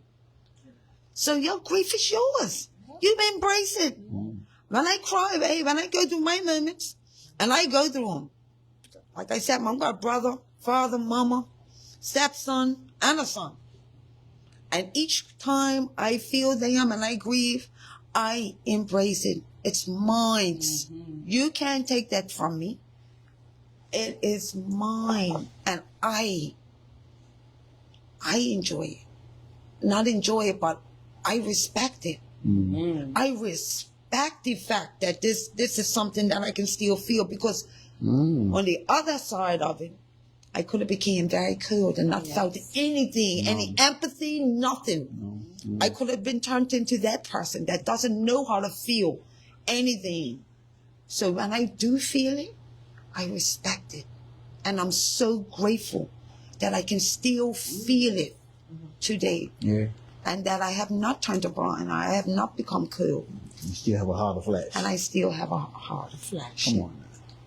So your grief is yours. You embrace it. Mm-hmm. When I cry, when I go through my moments, and I go through them, like I said, I've got a brother, father, mama, stepson, and a son. And each time I feel them and I grieve, I embrace it. It's mine. Mm-hmm. You can't take that from me. It is mine. And I enjoy it. Not enjoy it, but I respect it. Mm-hmm. I respect the fact that this is something that I can still feel, because on the other side of it, I could have became very cold and not felt anything, any empathy, nothing. I could have been turned into that person that doesn't know how to feel anything. So when I do feel it, I respect it. And I'm so grateful that I can still feel it today. Yeah. And that I have not turned to blind. I have not become cold. You still have a heart of flesh. And I still have a heart of flesh. Come on.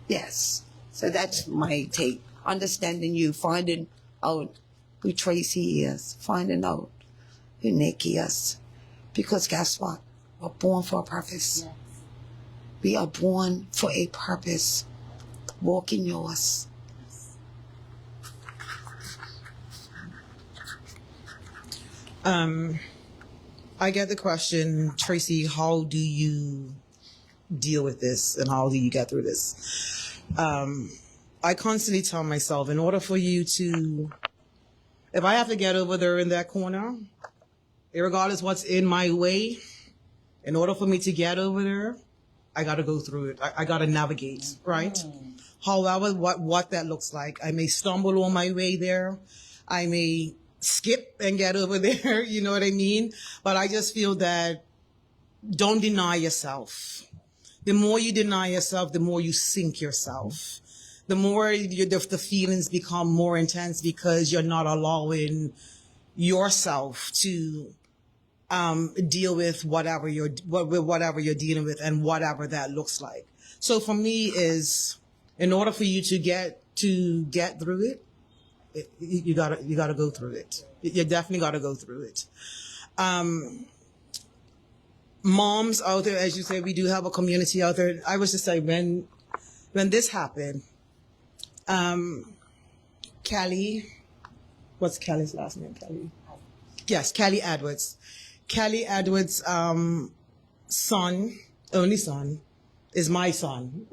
Yes. So that's my take. Understanding you, finding out who Tracy is, finding out who Nikki is. Because guess what? We're born for a purpose. Yes. We are born for a purpose. Walk in yours. I get the question, Tracy, how do you deal with this and how do you get through this? I constantly tell myself, in order for you to, if I have to get over there in that corner, regardless what's in my way, in order for me to get over there, I got to go through it. I got to navigate, right? However, what that looks like. I may stumble on my way there. I may skip and get over there, you know what I mean? But I just feel that don't deny yourself. The more you deny yourself, the more you sink yourself. The more the feelings become more intense because you're not allowing yourself to deal with whatever you're dealing with and whatever that looks like. So for me is, in order for you to get through it, you gotta go through it. You definitely gotta go through it. Moms out there, as you say, we do have a community out there. I was just say when this happened, Kelly, what's Kelly's last name? Kelly. Yes, Kelly Edwards. Kelly Edwards' son, only son, is my son,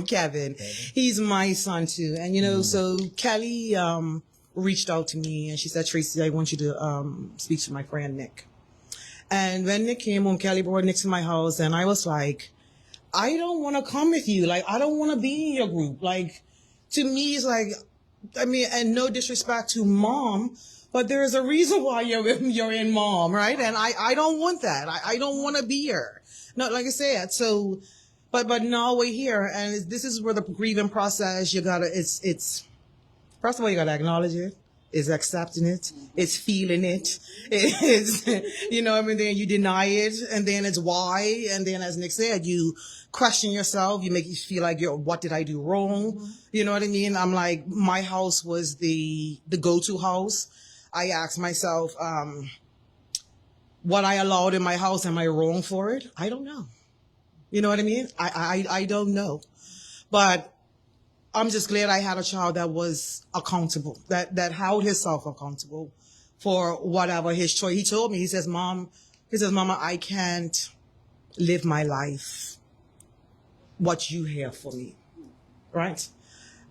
Kevin. He's my son too. And, you know, so Kelly reached out to me and she said, Tracy, I want you to speak to my friend Nick. And when Nick came home, Kelly brought Nick to my house and I was like, I don't want to come with you. Like, I don't want to be in your group. Like, to me, it's like, I mean, and no disrespect to mom, but there's a reason why you're in mom, right? And I don't want that. I don't want to be here. No, like I said, so, but now we're here, and this is where the grieving process, it's first of all, you gotta acknowledge it, is accepting it, it's feeling it, it's, you know, I mean, then you deny it, and then it's why, and then as Nick said, you question yourself, you feel like what did I do wrong? You know what I mean? I'm like, my house was the go-to house. I asked myself, what I allowed in my house, am I wrong for it? I don't know. You know what I mean? I don't know. But I'm just glad I had a child that was accountable, that held himself accountable for whatever his choice. He told me, he says, Mama, I can't live my life what you have for me, right?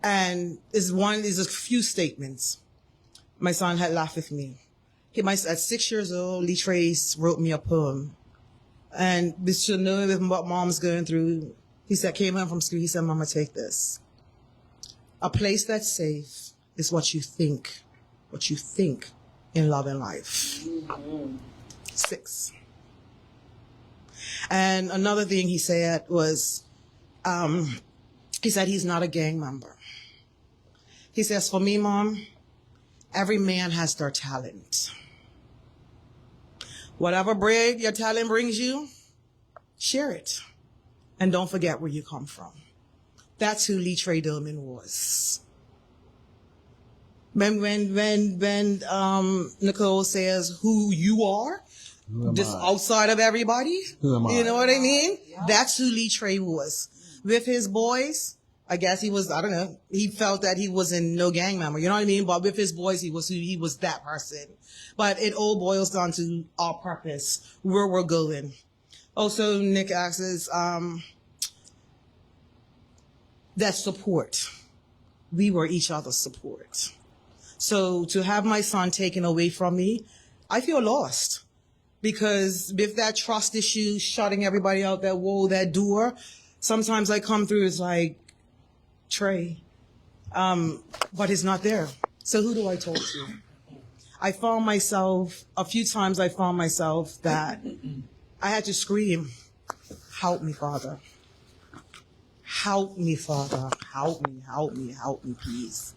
And is a few statements. My son had laughed with me. At 6 years old, Lee Trace wrote me a poem. And this should know what mom's going through. He said, came home from school, he said, Mama, take this. A place that's safe is what you think in love and life. 6. And another thing he said was, he said he's not a gang member. He says, for me, Mom, every man has their talent. Whatever bread your talent brings you, share it. And don't forget where you come from. That's who Lee Trey Dillman was. When Nicole says who you are, just outside of everybody, you know what I mean? Yeah. That's who Lee Trey was. With his boys, I guess he was, I don't know, he felt that he was in no gang member, you know what I mean? But with his boys, he was that person. But it all boils down to our purpose, where we're going. Also, Nick asks, that support. We were each other's support. So to have my son taken away from me, I feel lost. Because with that trust issue, shutting everybody out that wall, that door, sometimes I come through, it's like, Trey, but he's not there. So who do I talk to? I found myself, a few times I found myself that I had to scream, help me, Father. Help me, Father. Help me, help me, help me, please.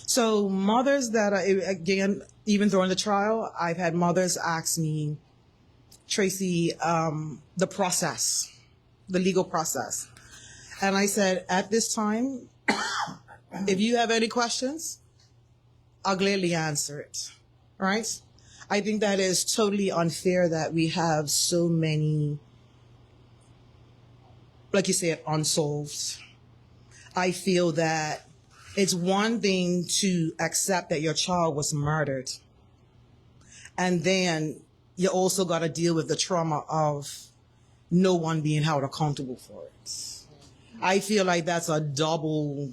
So mothers that are, again, even during the trial, I've had mothers ask me, Tracy, the process, the legal process. And I said, at this time, if you have any questions, I'll gladly answer it, right? I think that is totally unfair that we have so many, like you said, unsolved. I feel that it's one thing to accept that your child was murdered. And then you also got to deal with the trauma of no one being held accountable for it. I feel like that's a double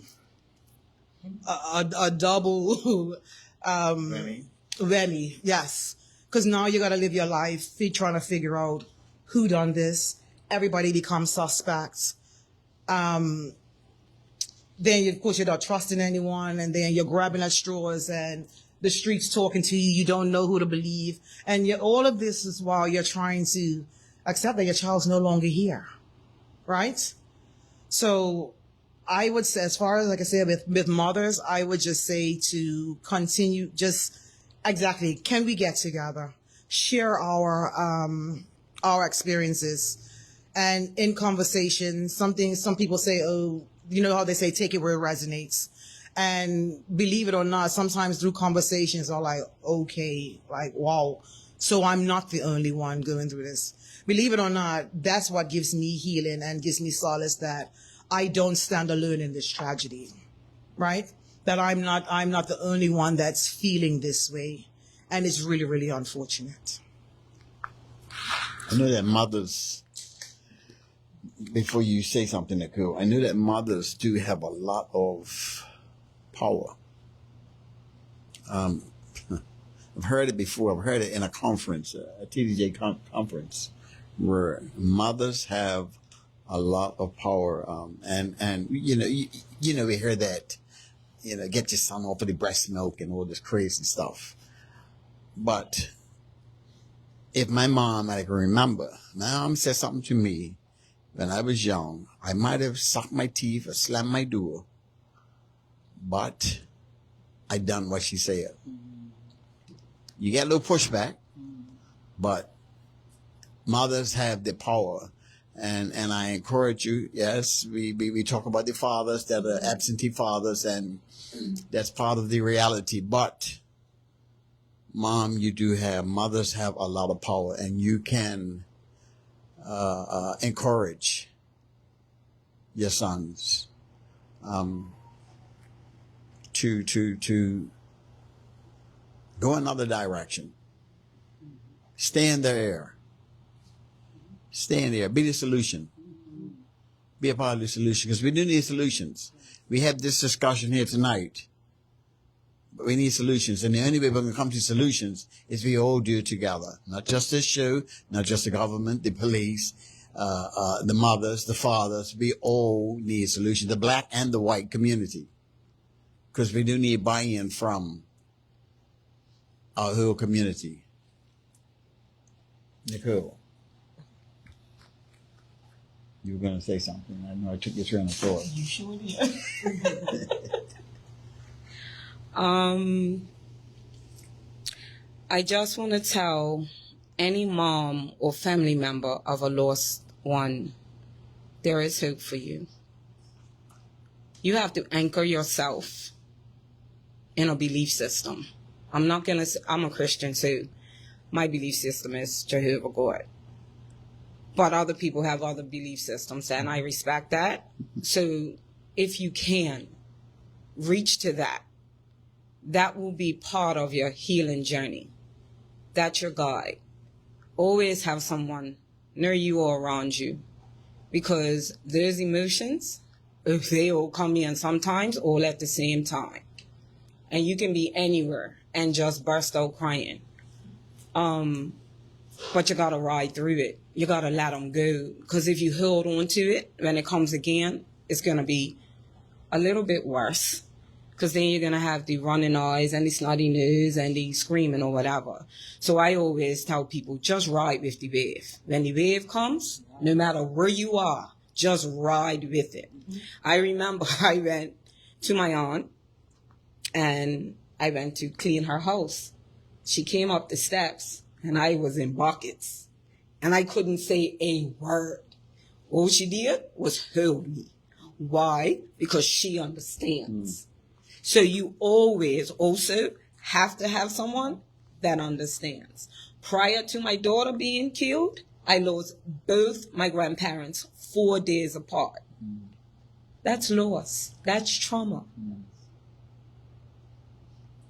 whammy, yes. Because now you got to live your life trying to figure out who done this. Everybody becomes suspects. Then, of course, you're not trusting anyone, and then you're grabbing at straws, and the streets talking to you. You don't know who to believe. And yet all of this is while you're trying to accept that your child's no longer here, right? So I would say, as far as, like I said, with mothers, I would just say to continue, just exactly, can we get together, share our experiences, and in conversation, some people say, oh, you know how they say, take it where it resonates. And believe it or not, sometimes through conversations are like, okay, like, wow, so I'm not the only one going through this. Believe it or not, that's what gives me healing and gives me solace, that I don't stand alone in this tragedy, right? That I'm not the only one that's feeling this way. And it's really, really unfortunate. I know that mothers, before you say something, Nicole, I know that mothers do have a lot of power. I've heard it before. I've heard it in a conference, a TDJ conference, where mothers have a lot of power. And we hear that, get your son off of the breast milk and all this crazy stuff. But if my mom, I can remember, my mom said something to me when I was young, I might have sucked my teeth or slammed my door, but I done what she said. You get a little pushback, but mothers have the power. And I encourage you, yes, we talk about the fathers that are absentee fathers, and that's part of the reality. But, Mom, mothers have a lot of power, and you can encourage your sons to go another direction. Stay in their air. Stay in there. Be the solution. be a part of the solution, because we do need solutions. We have this discussion here tonight, but we need solutions. And the only way we're going to come to solutions is we all do it together. Not just this show, not just the government, the police, the mothers, the fathers. We all need solutions, the black and the white community, because we do need buy-in from our whole community. Nicole, you were going to say something. I know I took your train of thought. You sure did. I just want to tell any mom or family member of a lost one, there is hope for you. You have to anchor yourself in a belief system. I'm a Christian, so my belief system is Jehovah God. But other people have other belief systems, and I respect that. So if you can reach to that, that will be part of your healing journey. That's your guide. Always have someone near you or around you, because those emotions, they all come in sometimes all at the same time. And you can be anywhere and just burst out crying. But you got to ride through it. You got to let them go. Because if you hold on to it, when it comes again, it's going to be a little bit worse. Because then you're going to have the running eyes and the snotty nose and the screaming or whatever. So I always tell people, just ride with the wave. When the wave comes, no matter where you are, just ride with it. I remember I went to my aunt and I went to clean her house. She came up the steps and I was in buckets and I couldn't say a word. All she did was hold me. Why? Because she understands. So you always also have to have someone that understands. Prior to my daughter being killed, I lost both my grandparents 4 days apart. That's loss. That's trauma.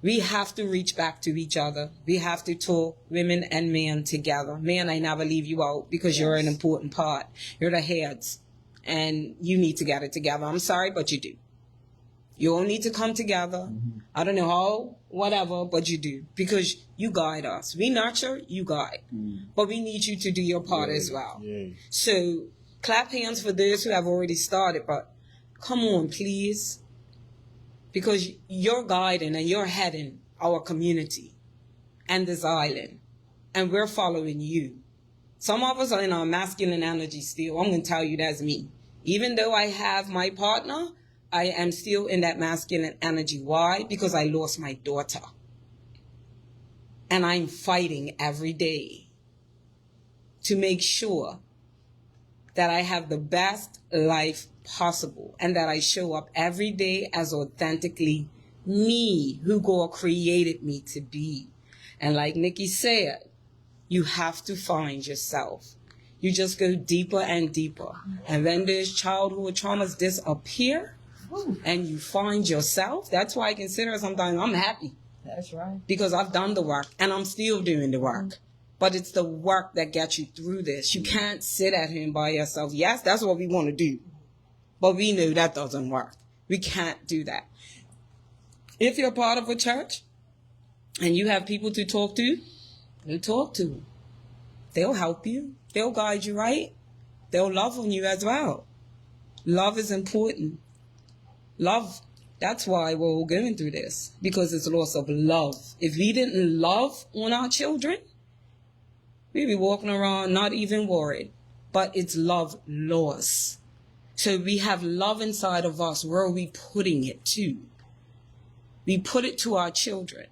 We have to reach back to each other. We have to talk, women and men together. Men, I never leave you out because you're an important part. You're the heads, and you need to get it together. I'm sorry, but you do. You all need to come together. I don't know how, whatever, but you do. Because you guide us. We nurture, you guide. But we need you to do your part as well. So clap hands for those who have already started, but come on, please. Because you're guiding and you're heading our community and this island. And we're following you. Some of us are in our masculine energy still. I'm going to tell you that's me. Even though I have my partner, I am still in that masculine energy. Why? Because I lost my daughter. And I'm fighting every day to make sure that I have the best life possible and that I show up every day as authentically me, who God created me to be. And like Nikki said, you have to find yourself. You just go deeper and deeper. And when those childhood traumas disappear and you find yourself, that's why I consider sometimes I'm happy. That's right. Because I've done the work and I'm still doing the work. But it's the work that gets you through this. You can't sit at home by yourself. Yes, that's what we want to do. But we know that doesn't work. We can't do that. If you're part of a church and you have people to talk to, you talk to them. They'll help you. They'll guide you right. They'll love on you as well. Love is important. Love, that's why we're all going through this. Because it's loss of love. If we didn't love on our children, we'd be walking around not even worried. But it's love loss. So we have love inside of us. Where are we putting it to? We put it to our children.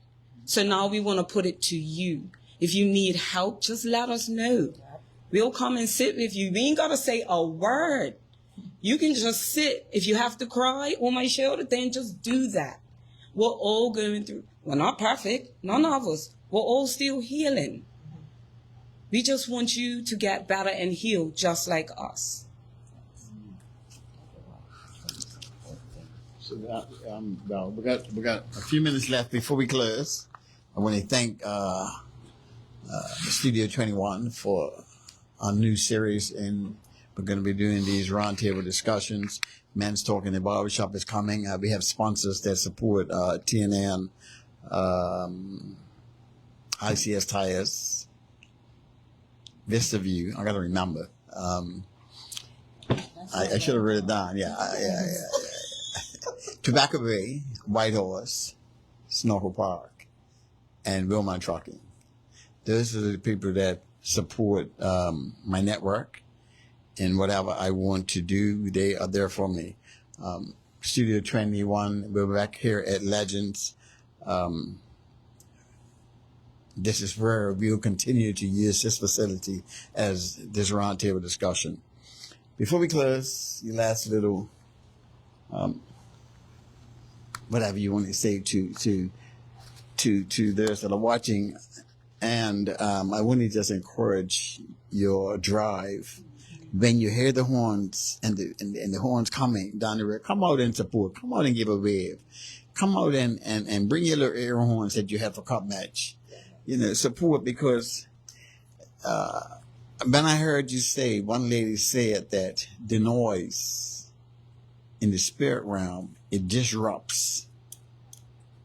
So now we want to put it to you. If you need help, just let us know. We'll come and sit with you. We ain't got to say a word. You can just sit. If you have to cry on my shoulder, then just do that. We're all going through. We're not perfect. None of us. We're all still healing. We just want you to get better and heal just like us. So, well, we got a few minutes left before we close. I want to thank Studio 21 for our new series in We're going to be doing these roundtable discussions. Men's Talk in the Barbershop is coming. We have sponsors that support TNN, ICS Tires, Vista View. I got to remember. I should have written it down. Yeah. Tobacco Bay, Whitehorse, Snorkel Park, and Wilmot Trucking. Those are the people that support my network and whatever I want to do. They are there for me. Studio 21, we're back here at Legends. This is where we'll continue to use this facility as this roundtable discussion. Before we close, your last little, whatever you want to say to those that are watching, and I want to just encourage your drive. When you hear the horns and the horns coming down the road, come out and support. Come out and give a wave. Come out and bring your little air horns that you have for cup match. Support, because when I heard you say, one lady said that the noise in the spirit realm, it disrupts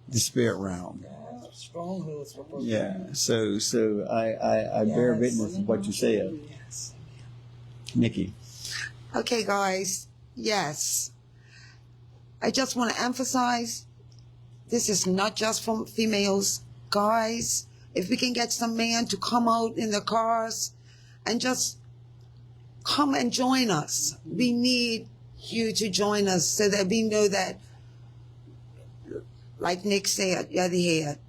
the spirit realm. Strongholds for broken. Yeah. So I bear witness to what you said. Yes. Nikki. Okay, guys. Yes. I just want to emphasize, this is not just for females. Guys, if we can get some men to come out in the cars and just come and join us. We need you to join us so that we know that, like Nick said the other head.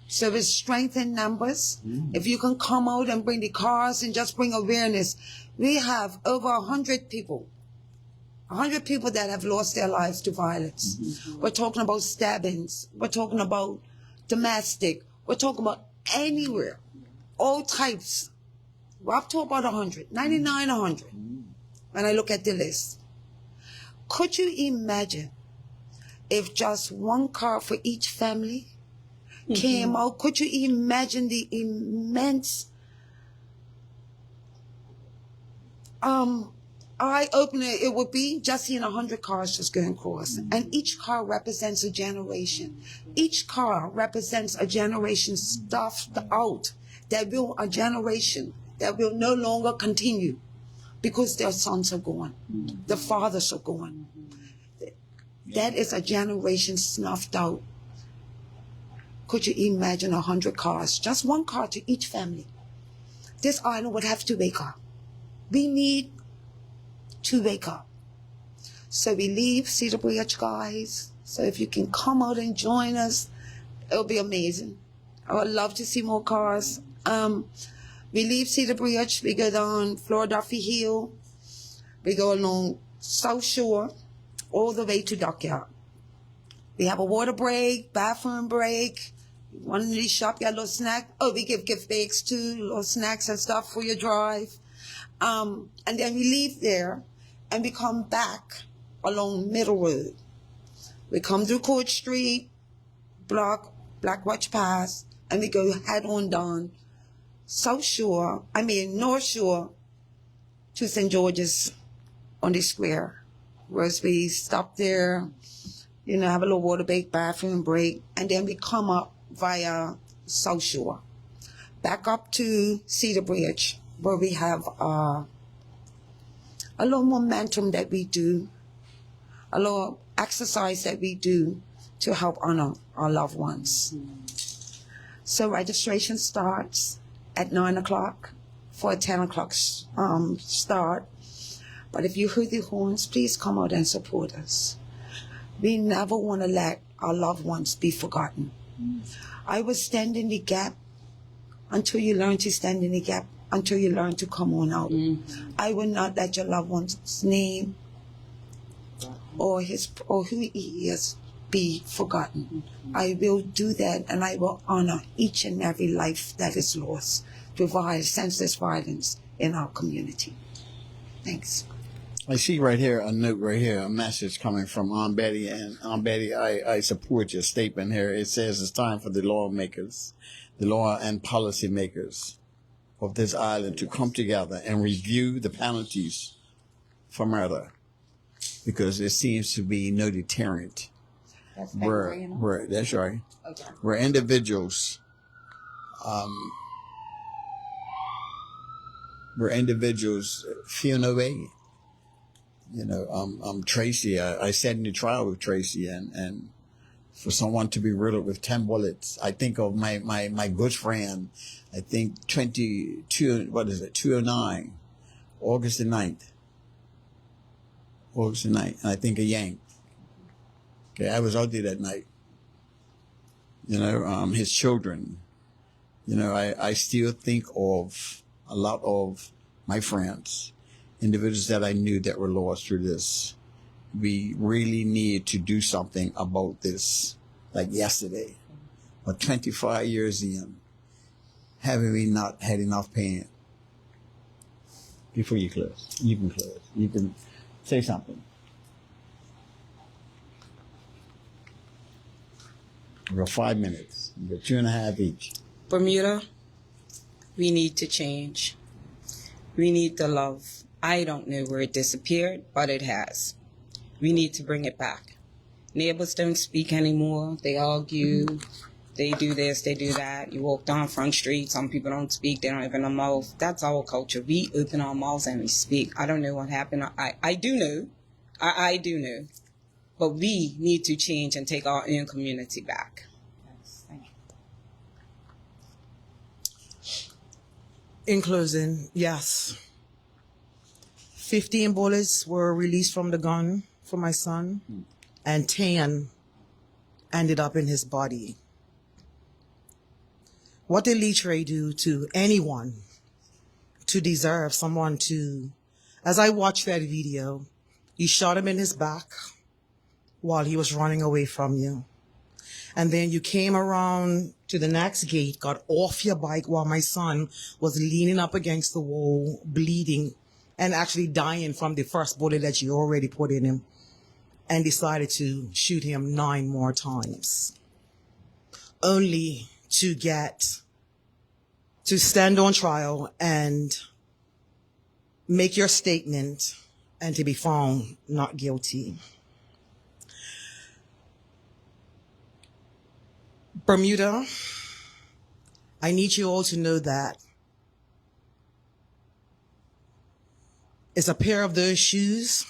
So it's strength in numbers. If you can come out and bring the cars and just bring awareness. We have over 100 people. 100 people that have lost their lives to violence. We're talking about stabbings. We're talking about domestic. We're talking about anywhere. All types. We're up to about 100. 99, 100. When I look at the list. Could you imagine if just one car for each family came out? Could you imagine the immense eye-opener it would be just seeing 100 cars just going across? And each car represents a generation. Each car represents a generation stuffed out, a generation that will no longer continue because their sons are gone. The fathers are gone. That is a generation snuffed out. Could you imagine 100 cars? Just one car to each family. This island would have to wake up. We need to wake up. So we leave Cedar Bridge, guys. So if you can come out and join us, it'll be amazing. I would love to see more cars. We leave Cedar Bridge, we go down Philadelphia Hill, we go along South Shore, all the way to Dockyard. We have a water break, bathroom break. You want to shop, get a little snack. Oh, we give gift bags too, little snacks and stuff for your drive. And then we leave there and we come back along Middle Road. We come through Court Street, Black Watch Pass, and we go head on down North Shore to St. George's on the square. Whereas we stop there, have a little water break, bathroom break, and then we come up via South Shore. Back up to Cedar Bridge, where we have a little momentum that we do, a little exercise that we do to help honor our loved ones. So registration starts at 9 o'clock for a 10 o'clock start. But if you heard the horns, please come out and support us. We never want to let our loved ones be forgotten. I will stand in the gap until you learn to stand in the gap, until you learn to come on out. I will not let your loved one's name or who he is be forgotten. I will do that, and I will honor each and every life that is lost to senseless violence in our community. Thanks. I see right here, a note right here, a message coming from Aunt Betty. And Aunt Betty, I support your statement here. It says it's time for the lawmakers, the law and policy makers of this island to come together and review the penalties for murder, because there seems to be no deterrent. That's right. Okay. Where individuals, feel no way. Tracy, I sat in the trial with Tracy, and for someone to be riddled with 10 bullets, I think of my good friend, I think 209, August the 9th. And I think of Yank. Okay, I was out there that night. His children. I still think of a lot of my friends, individuals that I knew that were lost through this. We really need to do something about this, like yesterday. But 25 years in, haven't we not had enough pain? Before you close, you can close. You can say something. We got 5 minutes. You got 2.5 each. Bermuda, we need to change. We need the love. I don't know where it disappeared, but it has. We need to bring it back. Neighbors don't speak anymore. They argue. They do this, they do that. You walk down Front Street, some people don't speak, they don't open their mouth. That's our culture. We open our mouths and we speak. I don't know what happened. I do know. I do know. But we need to change and take our own community back. Yes, thank you. In closing, yes. 15 bullets were released from the gun for my son, and 10 ended up in his body. What did Lee Trey do to anyone to deserve someone to, as I watched that video, you shot him in his back while he was running away from you. And then you came around to the next gate, got off your bike while my son was leaning up against the wall, bleeding, and actually dying from the first bullet that you already put in him, and decided to shoot him 9 more times. Only to get to stand on trial and make your statement and to be found not guilty. Bermuda, I need you all to know that it's a pair of those shoes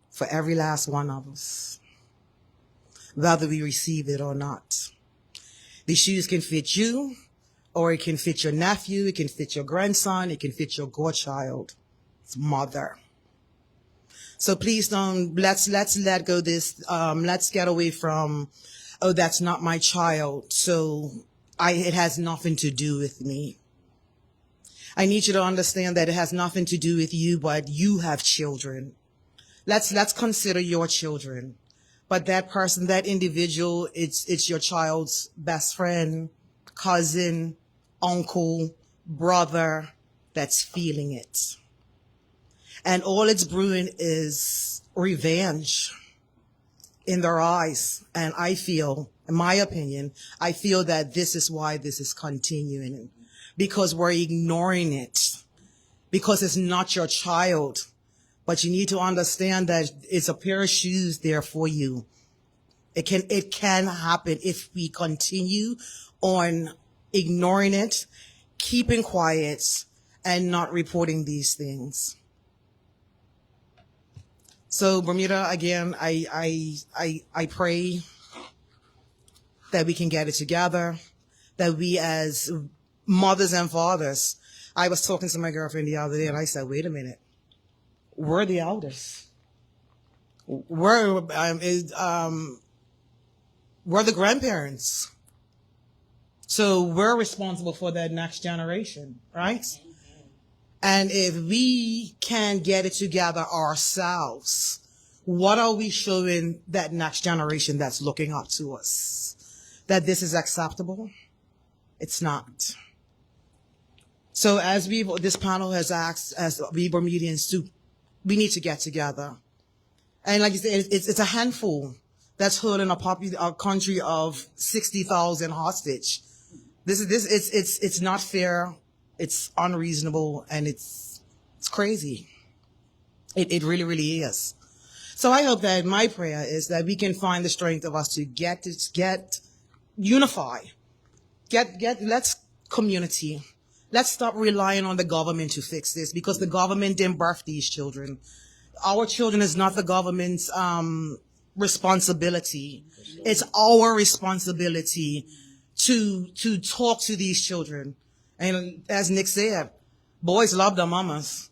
for every last one of us, whether we receive it or not. These shoes can fit you, or it can fit your nephew, it can fit your grandson, it can fit your godchild's mother. So please don't, let's let go this, let's get away from, oh, that's not my child, so it has nothing to do with me. I need you to understand that it has nothing to do with you, but you have children. Let's consider your children. But that person, that individual, it's your child's best friend, cousin, uncle, brother that's feeling it. And all it's brewing is revenge in their eyes. And I feel, in my opinion, I feel that this is why this is continuing. Because we're ignoring it. Because it's not your child. But you need to understand that it's a pair of shoes there for you. It can happen if we continue on ignoring it, keeping quiet, and not reporting these things. So Bermuda, again, I pray that we can get it together, that we as mothers and fathers, I was talking to my girlfriend the other day and I said, wait a minute, we're the elders. We're the grandparents. So we're responsible for that next generation, right? And if we can't get it together ourselves, what are we showing that next generation that's looking up to us? That this is acceptable? It's not. So as this panel has asked, as we Bermudians, we need to get together. And like you said, it's a handful that's holding a country of 60,000 hostage. It's not fair. It's unreasonable and it's crazy. It really, really is. So I hope that my prayer is that we can find the strength of us to get unify. Let's community. Let's stop relying on the government to fix this, because the government didn't birth these children. Our children is not the government's responsibility. It's our responsibility to talk to these children. And as Nick said, boys love their mamas.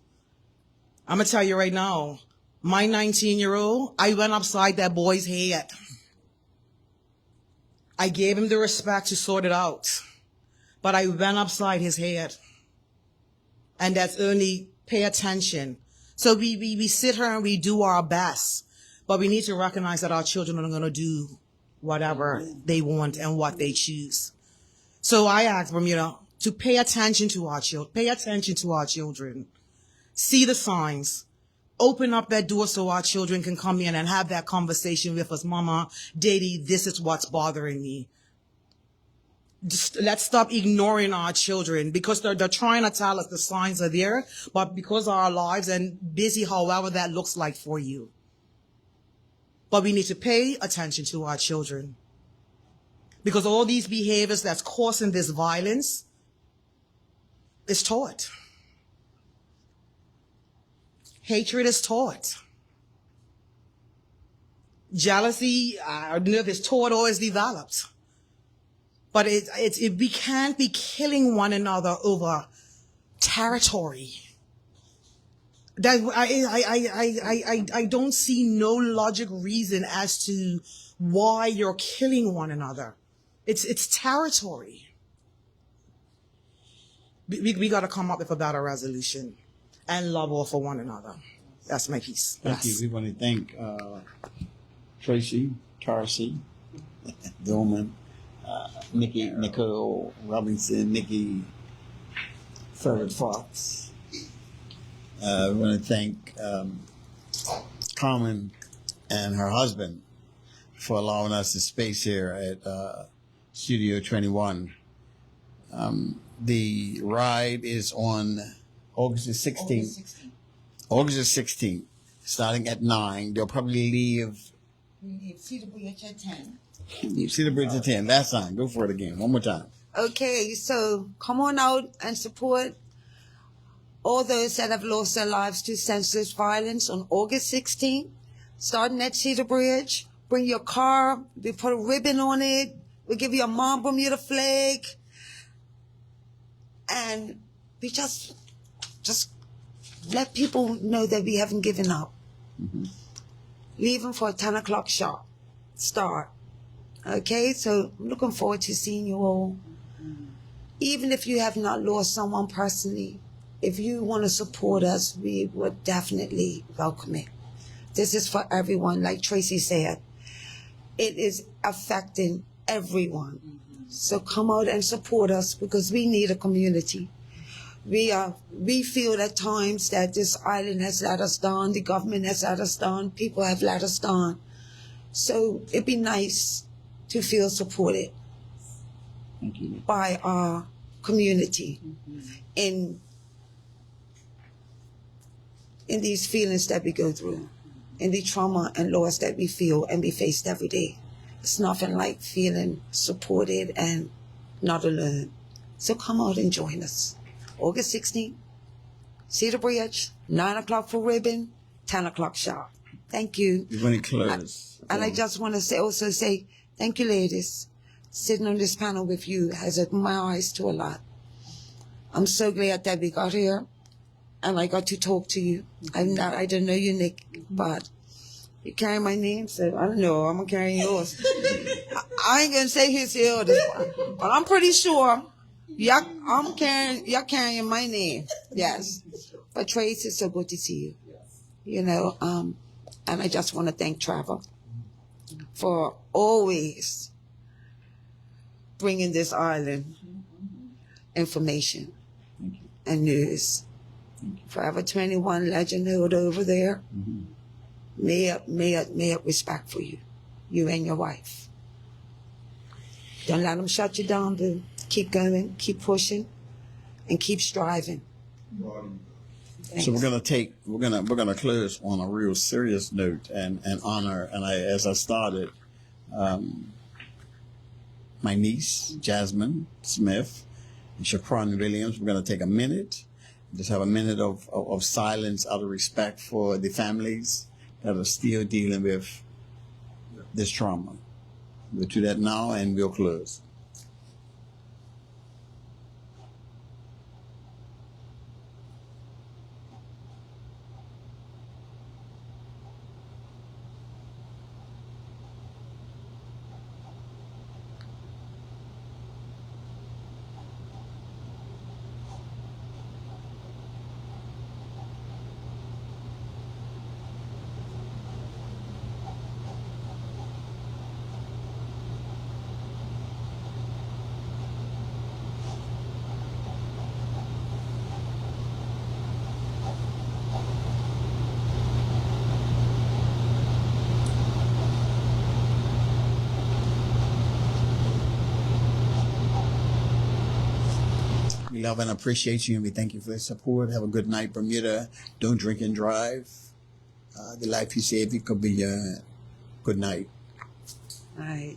I'm going to tell you right now, my 19-year-old, I went upside that boy's head. I gave him the respect to sort it out, but I went upside his head. And that's only pay attention. So we sit here and we do our best, but we need to recognize that our children are going to do whatever they want and what they choose. So I ask Bermuda to pay attention to our children, see the signs, open up that door so our children can come in and have that conversation with us. Mama, Daddy, this is what's bothering me. Just let's stop ignoring our children, because they're trying to tell us the signs are there, but because of our lives and busy, however that looks like for you. But we need to pay attention to our children, because all these behaviors that's causing this violence is taught. Hatred is taught. Jealousy, is taught or is developed. But we can't be killing one another over territory. That I don't see no logic reason as to why you're killing one another. It's territory. We got to come up with a better resolution and love all for one another. That's my piece. Thank you. We want to thank Tracy, Tarsi, Dillman, Nikki, Nicole Robinson, Nikki Ferret Fox. We want to thank Carmen and her husband for allowing us the space here at Studio 21. The ride is on August the 16th. August the 16th, starting at 9. They'll probably leave. See the bridge at 10. You see the bridge at 10. That's time. Go for it again. One more time. Okay, so come on out and support all those that have lost their lives to senseless violence on August 16th, starting at Cedar Bridge. Bring your car. We put a ribbon on it. We give you a Mount Bermuda flag. And we just let people know that we haven't given up. Mm-hmm. Leaving for a 10 o'clock sharp start. Okay, so I'm looking forward to seeing you all. Even if you have not lost someone personally, if you want to support us, we would definitely welcome it. This is for everyone, like Tracy said. It is affecting everyone. So come out and support us, because we need a community. We feel at times that this island has let us down, the government has let us down, people have let us down. So it'd be nice to feel supported by our community in these feelings that we go through, in the trauma and loss that we feel and we face every day. It's nothing like feeling supported and not alone. So come out and join us. August 16th, Cedar Bridge, 9 o'clock for ribbon, 10 o'clock sharp. Thank you. You're going to close. And I just want to also say thank you, ladies. Sitting on this panel with you has opened my eyes to a lot. I'm so glad that we got here and I got to talk to you. I don't know you, Nick, but you carry my name, so I don't know. I'm going to carry yours. I ain't going to say who's the oldest one, but I'm pretty sure you're carrying my name. Yes. But Trace, it's so good to see you. You know, and I just want to thank Trevor for always bringing this island information and news. Forever 21 Legendhood over there. May it respect for you and your wife. Don't let them shut you down, boo. Keep going, keep pushing, and keep striving. So we're gonna close on a real serious note and honor. And as I started, my niece Jasmine Smith and Shakron Williams. We're gonna take a minute, just have a minute of silence out of respect for the families that are still dealing with this trauma. We'll do that now, and we'll close. We love and appreciate you, and we thank you for your support. Have a good night, Bermuda. Don't drink and drive. The life you save, it could be good night. All right.